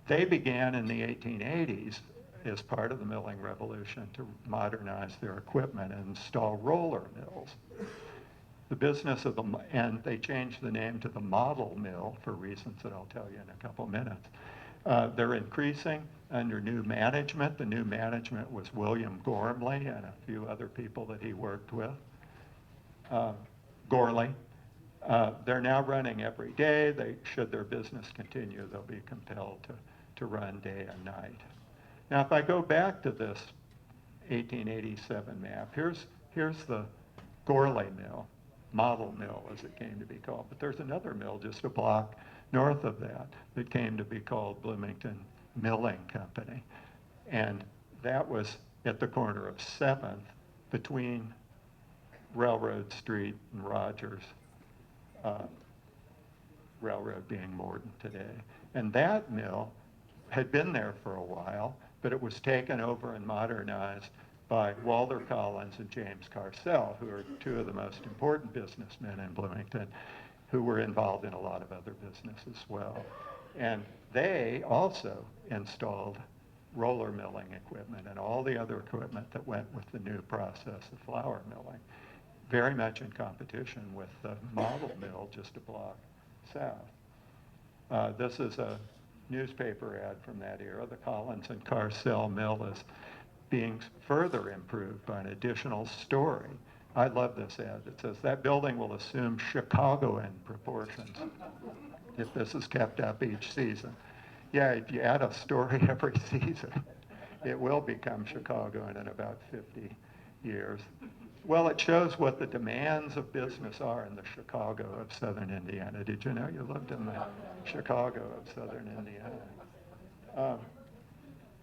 D: they began in the 1880s as part of the milling revolution to modernize their equipment and install roller mills. The business of and they changed the name to the model mill for reasons that I'll tell you in a couple minutes. They're increasing under new management. The new management was William Gormley and a few other people that he worked with. Gorley. They're now running every day. Should their business continue, they'll be compelled to run day and night. Now, if I go back to this 1887 map, here's the Gorley Mill, model mill as it came to be called. But there's another mill just a block north of that came to be called Bloomington Milling Company. And that was at the corner of 7th between Railroad Street and Rogers, Railroad being Morton today. And that mill had been there for a while, but it was taken over and modernized by Walter Collins and James Carcel, who are two of the most important businessmen in Bloomington, who were involved in a lot of other business as well. And they also installed roller milling equipment and all the other equipment that went with the new process of flour milling, very much in competition with the model mill just a block south. This is a newspaper ad from that era. The Collins and Carcel mill is being further improved by an additional story. I love this ad. It says, that building will assume Chicagoan proportions if this is kept up each season. Yeah, if you add a story every season, it will become Chicagoan in about 50 years. Well, it shows what the demands of business are in the Chicago of Southern Indiana. Did you know you lived in the Chicago of Southern Indiana?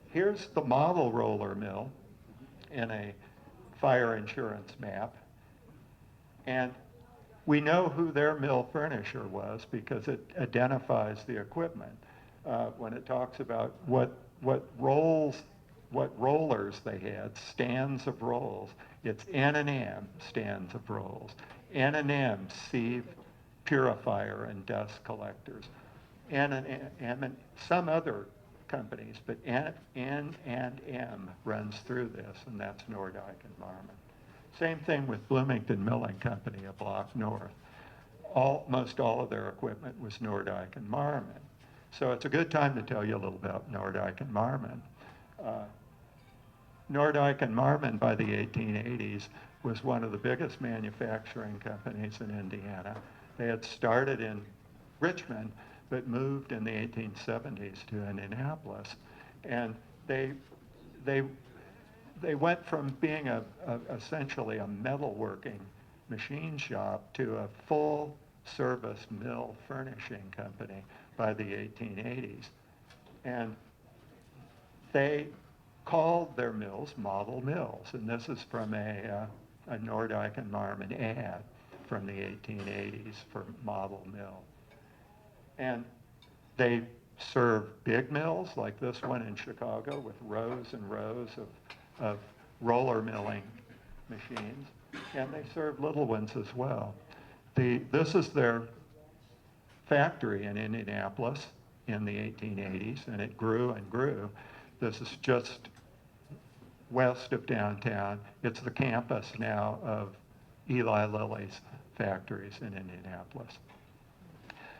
D: Here's the model roller mill in a fire insurance map. And we know who their mill furnisher was because it identifies the equipment. When it talks about what rollers they had, stands of rolls, it's N&M stands of rolls. N&M sieve, purifier, and dust collectors. N&M and some other companies, but N&M runs through this, and that's Nordyke and Marmon. Same thing with Bloomington Milling Company, a block north. Most all of their equipment was Nordyke and Marmon. So it's a good time to tell you a little about Nordyke and Marmon. Nordyke and Marmon by the 1880s was one of the biggest manufacturing companies in Indiana. They had started in Richmond, but moved in the 1870s to Indianapolis. And they went from being essentially a metalworking machine shop to a full service mill furnishing company by the 1880s. And they called their mills model mills. And this is from a Nordyke and Marmon ad from the 1880s for model mill. And they serve big mills like this one in Chicago with rows and rows of roller milling machines. And they serve little ones as well. This is their factory in Indianapolis in the 1880s, and it grew and grew. This is just west of downtown. It's the campus now of Eli Lilly's factories in Indianapolis.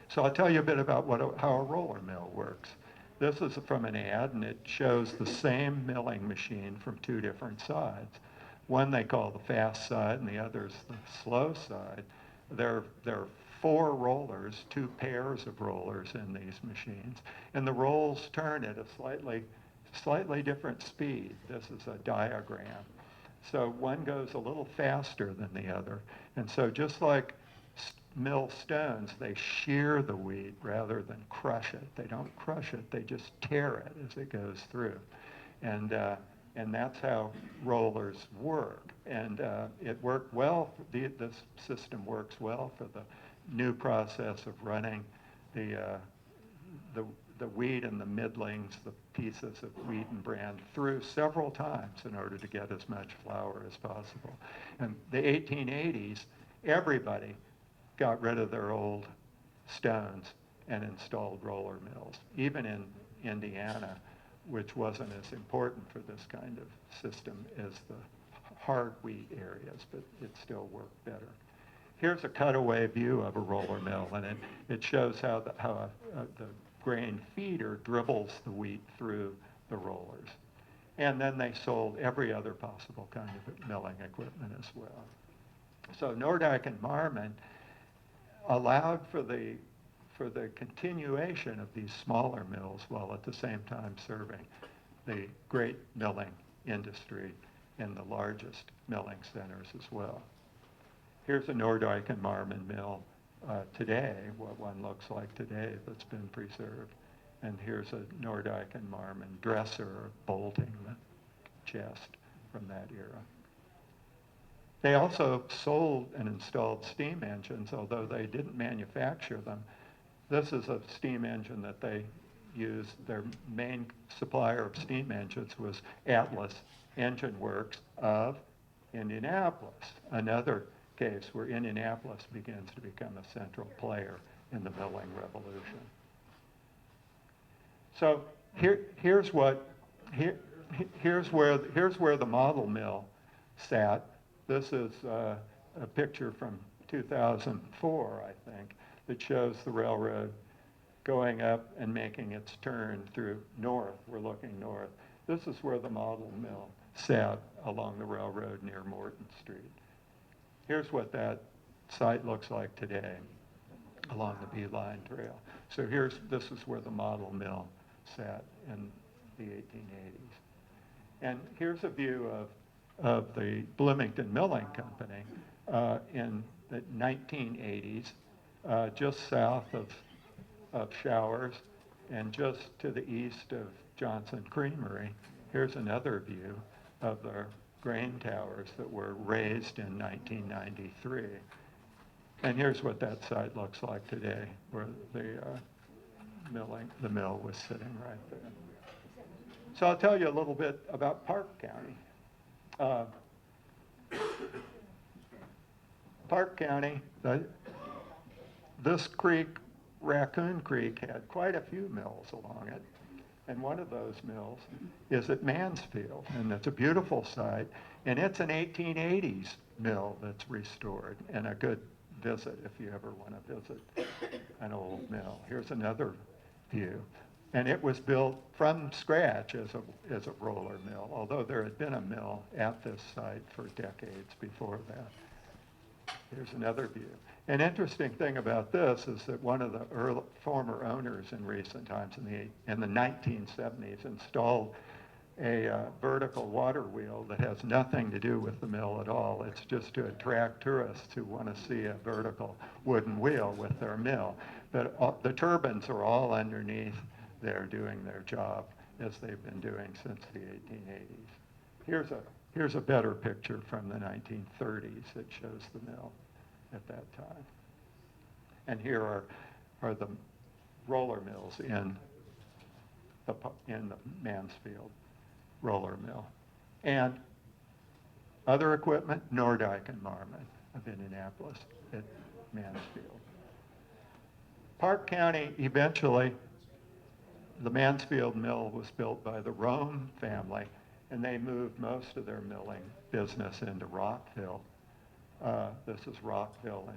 D: So I'll tell you a bit about how a roller mill works. This is from an ad, and it shows the same milling machine from two different sides. One they call the fast side, and the other is the slow side. There are 4 rollers, 2 pairs of rollers in these machines, and the rolls turn at a slightly different speed. This is a diagram. So one goes a little faster than the other. And so just like mill stones, they shear the wheat rather than crush it. They don't crush it, they just tear it as it goes through. And that's how rollers work. And it worked well, this system works well for the new process of running the wheat and the middlings, the pieces of wheat and bran through several times in order to get as much flour as possible. And the 1880s, everybody got rid of their old stones and installed roller mills, even in Indiana, which wasn't as important for this kind of system as the hard wheat areas, but it still worked better. Here's a cutaway view of a roller mill, and it shows how the grain feeder dribbles the wheat through the rollers. And then they sold every other possible kind of milling equipment as well. So Nordyke and Marmon allowed for the continuation of these smaller mills while at the same time serving the great milling industry in the largest milling centers as well. Here's a Nordyke and Marmon mill today, what one looks like today that's been preserved. And here's a Nordyke and Marmon dresser bolting the chest from that era. They also sold and installed steam engines, although they didn't manufacture them. This is a steam engine that they used. Their main supplier of steam engines was Atlas Engine Works of Indianapolis, another case where Indianapolis begins to become a central player in the milling revolution. So here's where the model mill sat. This is a picture from 2004, I think, that shows the railroad going up and making its turn through north. We're looking north. This is where the model mill sat along the railroad near Morton Street. Here's what that site looks like today along the Beeline Trail. So this is where the model mill sat in the 1880s. And here's a view of the Bloomington Milling Company in the 1980s, just south of Showers and just to the east of Johnson Creamery. Here's another view of the grain towers that were raised in 1993. And here's what that site looks like today, where the mill was sitting right there. So I'll tell you a little bit about Park County. Park County, this creek, Raccoon Creek, had quite a few mills along it. And one of those mills is at Mansfield, and it's a beautiful site. And it's an 1880s mill that's restored, and a good visit if you ever want to visit an old mill. Here's another view. And it was built from scratch as a roller mill, although there had been a mill at this site for decades before that. Here's another view. An interesting thing about this is that one of the former owners in recent times, in the 1970s, installed a vertical water wheel that has nothing to do with the mill at all. It's just to attract tourists who want to see a vertical wooden wheel with their mill. But the turbines are all underneath there doing their job as they've been doing since the 1880s. Here's a better picture from the 1930s that shows the mill at that time. And here are the roller mills in the Mansfield roller mill. And other equipment, Nordyke and Marmon of Indianapolis at Mansfield. Park County, eventually, the Mansfield Mill was built by the Rome family, and they moved most of their milling business into Rockville. This is Rockville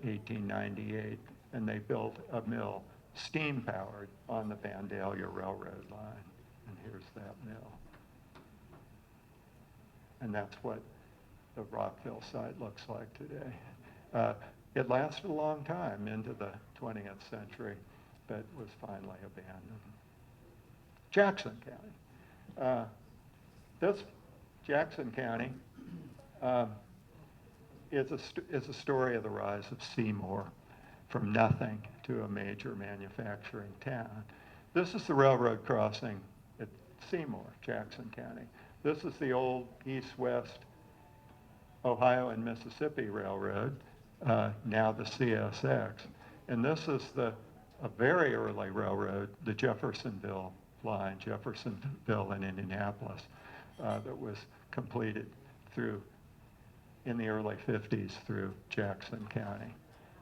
D: in 1898, and they built a mill, steam-powered, on the Vandalia Railroad line. And here's that mill. And that's what the Rockville site looks like today. It lasted a long time into the 20th century, but was finally abandoned. Jackson County. This Jackson County is a story of the rise of Seymour from nothing to a major manufacturing town. This is the railroad crossing at Seymour, Jackson County. This is the old east-west Ohio and Mississippi Railroad, now the CSX. And this is a very early railroad, the Jeffersonville line, Jeffersonville in Indianapolis, that was completed in the early 50s through Jackson County,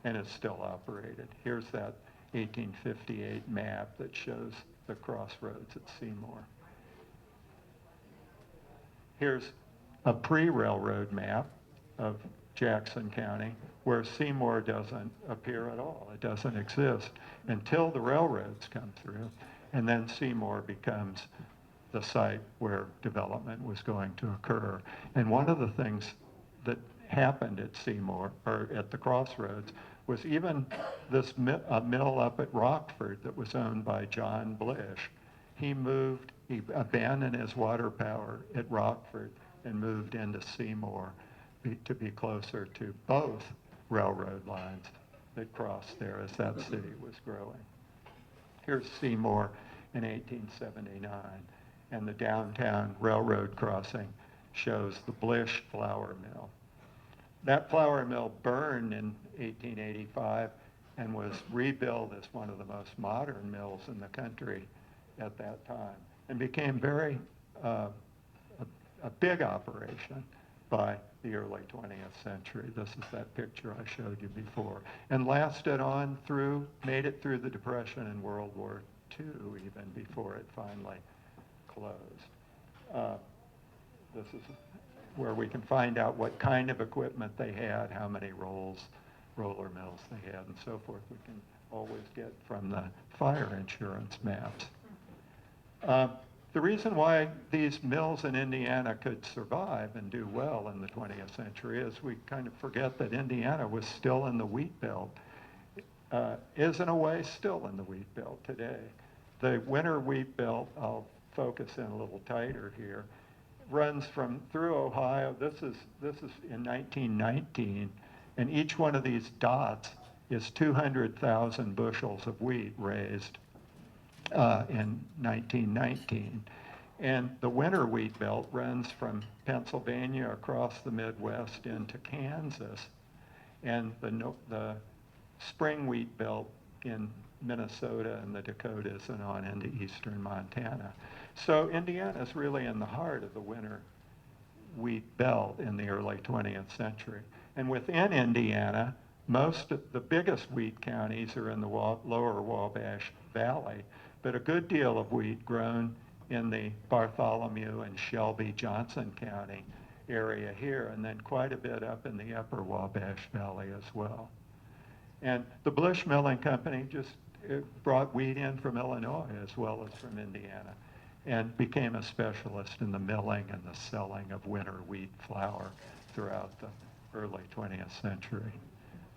D: and it's still operated. Here's that 1858 map that shows the crossroads at Seymour. Here's a pre-railroad map of Jackson County where Seymour doesn't appear at all. It doesn't exist until the railroads come through, and then Seymour becomes the site where development was going to occur. And one of the things that happened at Seymour, or at the crossroads, was even this a mill up at Rockford that was owned by John Blish. He abandoned his water power at Rockford and moved into Seymour to be closer to both railroad lines that crossed there as that city was growing. Here's Seymour in 1879, and the downtown railroad crossing shows the Blish flour mill. That flour mill burned in 1885 and was rebuilt as one of the most modern mills in the country at that time, and became a big operation by the early 20th century. This is that picture I showed you before, and lasted on made it through the Depression and World War II, even before it finally closed. This is where we can find out what kind of equipment they had, how many roller mills they had, and so forth. We can always get from the fire insurance maps. The reason why these mills in Indiana could survive and do well in the 20th century is we kind of forget that Indiana was still in the wheat belt, is in a way still in the wheat belt today. The winter wheat belt, I'll focus in a little tighter here, runs through Ohio. This is in 1919, and each one of these dots is 200,000 bushels of wheat raised in 1919. And the winter wheat belt runs from Pennsylvania across the Midwest into Kansas, and the spring wheat belt in Minnesota and the Dakotas and on into eastern Montana. So Indiana's really in the heart of the winter wheat belt in the early 20th century. And within Indiana, the biggest wheat counties are in the lower Wabash Valley, but a good deal of wheat grown in the Bartholomew and Shelby Johnson County area here, and then quite a bit up in the upper Wabash Valley as well. And the Blish Milling Company just it brought wheat in from Illinois as well as from Indiana, and became a specialist in the milling and the selling of winter wheat flour throughout the early 20th century.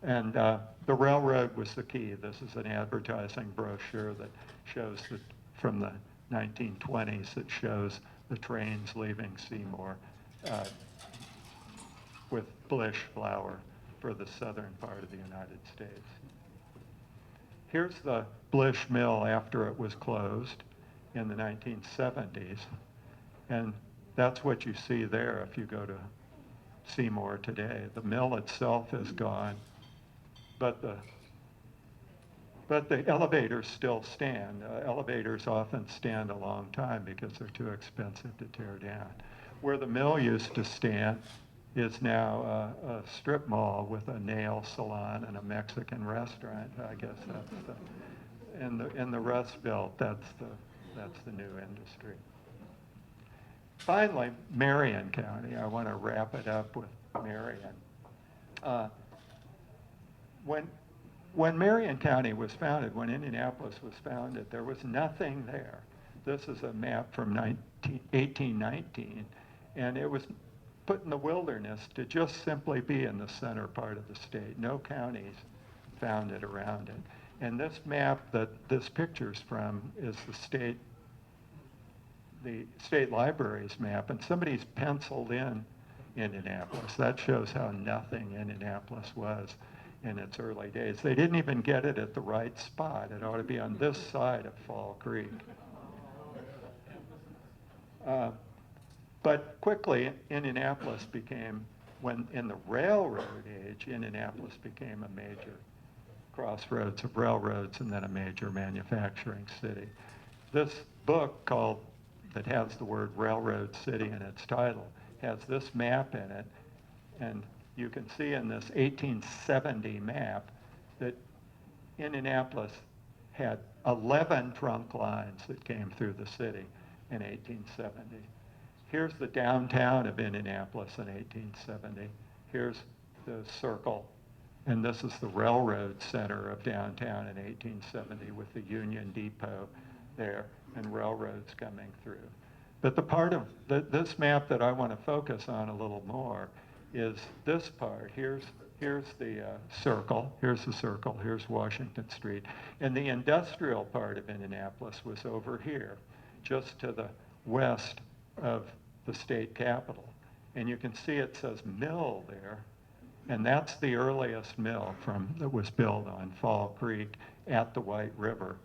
D: And the railroad was the key. This is an advertising brochure that shows that from the 1920s that shows the trains leaving Seymour with Blish flour for the southern part of the United States. Here's the Blish Mill after it was closed in the 1970s. And that's what you see there if you go to Seymour today. The mill itself is gone, but the elevators still stand. Elevators often stand a long time because they're too expensive to tear down. Where the mill used to stand is now a strip mall with a nail salon and a Mexican restaurant. I guess that's in the Rust Belt, that's the new industry. Finally, Marion County. I want to wrap it up with Marion. When Marion County was founded, when Indianapolis was founded, there was nothing there. This is a map from 1819, and it was put in the wilderness to just simply be in the center part of the state. No counties founded around it. And this map that this picture's from is the state library's map, and somebody's penciled in Indianapolis. That shows how nothing Indianapolis was in its early days. They didn't even get it at the right spot. It ought to be on this side of Fall Creek. But quickly, Indianapolis became, when in the railroad age, Indianapolis became a major crossroads of railroads and then a major manufacturing city. This book that has the word Railroad City in its title has this map in it, and you can see in this 1870 map that Indianapolis had 11 trunk lines that came through the city in 1870. Here's the downtown of Indianapolis in 1870. Here's the circle, and this is the railroad center of downtown in 1870 with the Union Depot there and railroads coming through. But the part of this map that I want to focus on a little more is this part. Here's the circle. Here's the circle. Here's Washington Street. And the industrial part of Indianapolis was over here, just to the west of the state capitol. And you can see it says mill there. And that's the earliest mill that was built on Fall Creek at the White River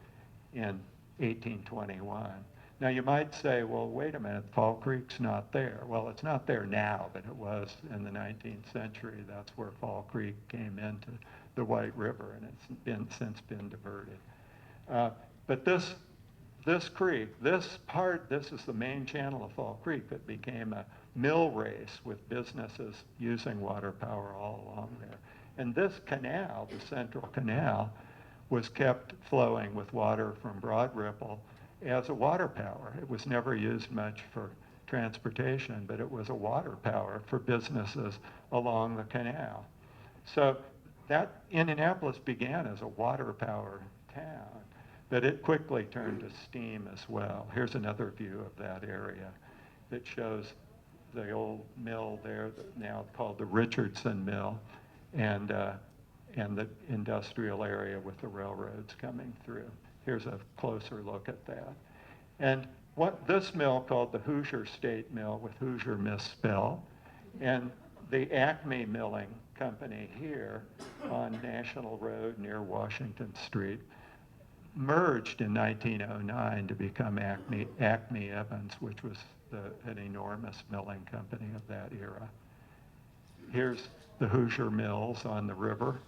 D: in 1821. Now you might say, well, wait a minute, Fall Creek's not there. Well, it's not there now, but it was in the 19th century. That's where Fall Creek came into the White River, and it's since been diverted. But this creek, this is the main channel of Fall Creek that became a mill race with businesses using water power all along there. And this canal, the Central Canal, was kept flowing with water from Broad Ripple as a water power. It was never used much for transportation, but it was a water power for businesses along the canal. So that Indianapolis began as a water power town, but it quickly turned to steam as well. Here's another view of that area that shows the old mill there, now called the Richardson Mill, and the industrial area with the railroads coming through. Here's a closer look at that. And what this mill called the Hoosier State Mill, with Hoosier misspell, and the Acme Milling Company here on National Road near Washington Street merged in 1909 to become Acme Evans, which was an enormous milling company of that era. Here's the Hoosier Mills on the river.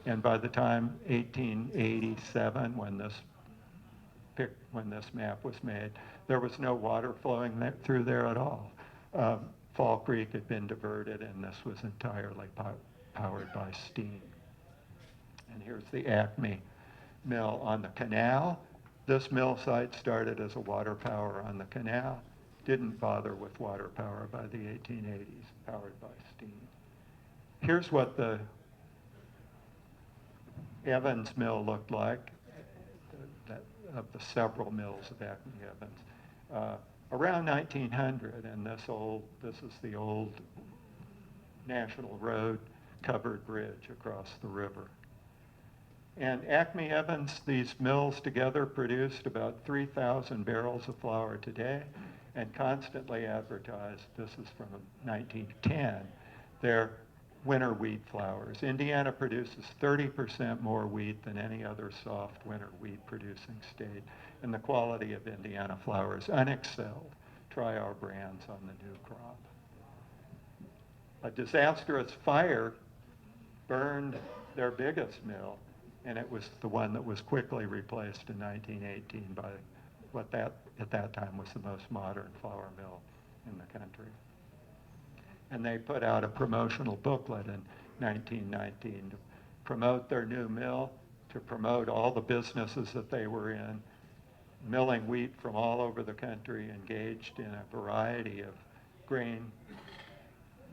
D: And by the time 1887, when this map was made, there was no water flowing through there at all. Fall Creek had been diverted, and this was entirely powered by steam. And here's the Acme Mill on the canal. This mill site started as a water power on the canal, didn't bother with water power by the 1880s, powered by steam. Here's what the Evans Mill looked like. the several mills of Acme Evans. Around 1900, and this is the old National Road covered bridge across the river. And Acme Evans, these mills together produced about 3,000 barrels of flour today and constantly advertised, this is from 1910, their winter wheat flours. Indiana produces 30% more wheat than any other soft winter wheat producing state, and the quality of Indiana flour is unexcelled. Try our brands on the new crop. A disastrous fire burned their biggest mill, and it was the one that was quickly replaced in 1918 by what at that time was the most modern flour mill in the country. And they put out a promotional booklet in 1919 to promote their new mill, to promote all the businesses that they were in, milling wheat from all over the country, engaged in a variety of grain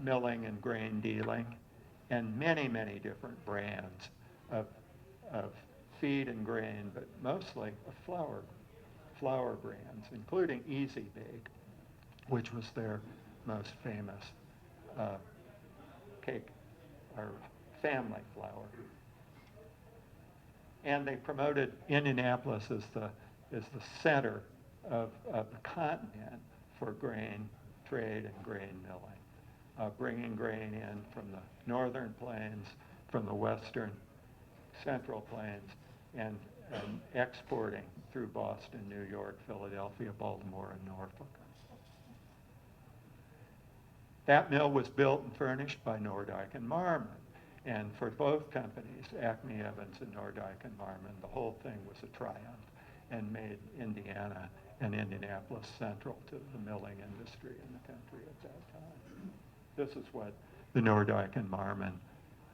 D: milling and grain dealing, and many, many different brands of feed and grain, but mostly of flour brands, including Easy Bake, which was their most famous cake or family flour. And they promoted Indianapolis as the center of the continent for grain trade and grain milling, bringing grain in from the northern plains, from the western central plains, and exporting through Boston, New York, Philadelphia, Baltimore, and Norfolk. That mill was built and furnished by Nordyke and Marmon. And for both companies, Acme Evans and Nordyke and Marmon, the whole thing was a triumph and made Indiana and Indianapolis central to the milling industry in the country at that time. This is what the Nordyke and Marmon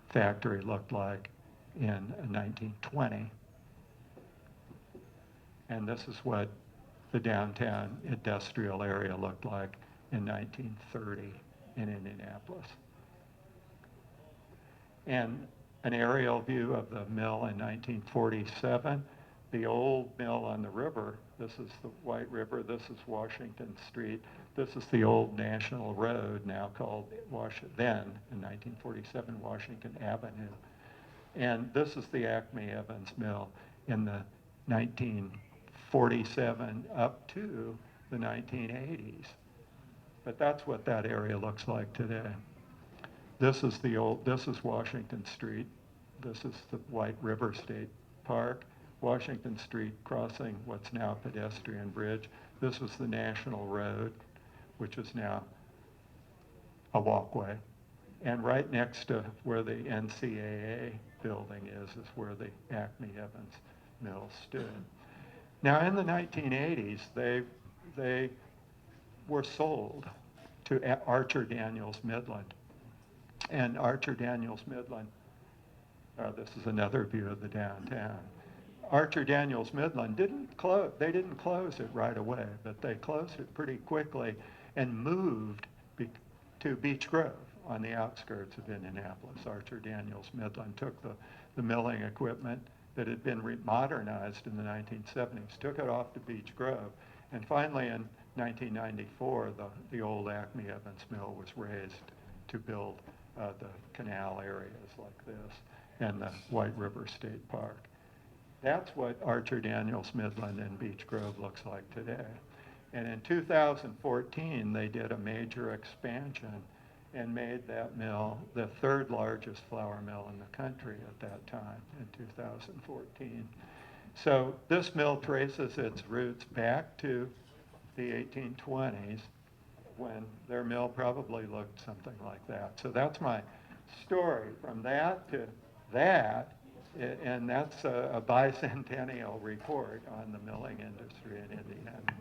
D: factory looked like in 1920. And this is what the downtown industrial area looked like in 1930 in Indianapolis. And an aerial view of the mill in 1947, the old mill on the river. This is the White River, this is Washington Street, this is the old National Road, now called, then in 1947, Washington Avenue. And this is the Acme Evans Mill in the 1947 up to the 1980s. But that's what that area looks like today. This is Washington Street. This is the White River State Park. Washington Street crossing what's now a pedestrian bridge. This was the National Road, which is now a walkway. And right next to where the NCAA building is where the Acme Evans Mill stood. Now in the 1980s, they were sold to Archer Daniels Midland. And Archer Daniels Midland, this is another view of the downtown. Archer Daniels Midland didn't close it right away, but they closed it pretty quickly and moved to Beech Grove on the outskirts of Indianapolis. Archer Daniels Midland took the milling equipment that had been modernized in the 1970s, took it off to Beech Grove, and finally in 1994, the old Acme Evans Mill was raised to build the canal areas like this and the White River State Park. That's what Archer Daniels Midland and Beech Grove looks like today. And in 2014, they did a major expansion and made that mill the third largest flour mill in the country at that time in 2014. So this mill traces its roots back to the 1820s when their mill probably looked something like that. So that's my story from that to that, and that's a bicentennial report on the milling industry in Indiana.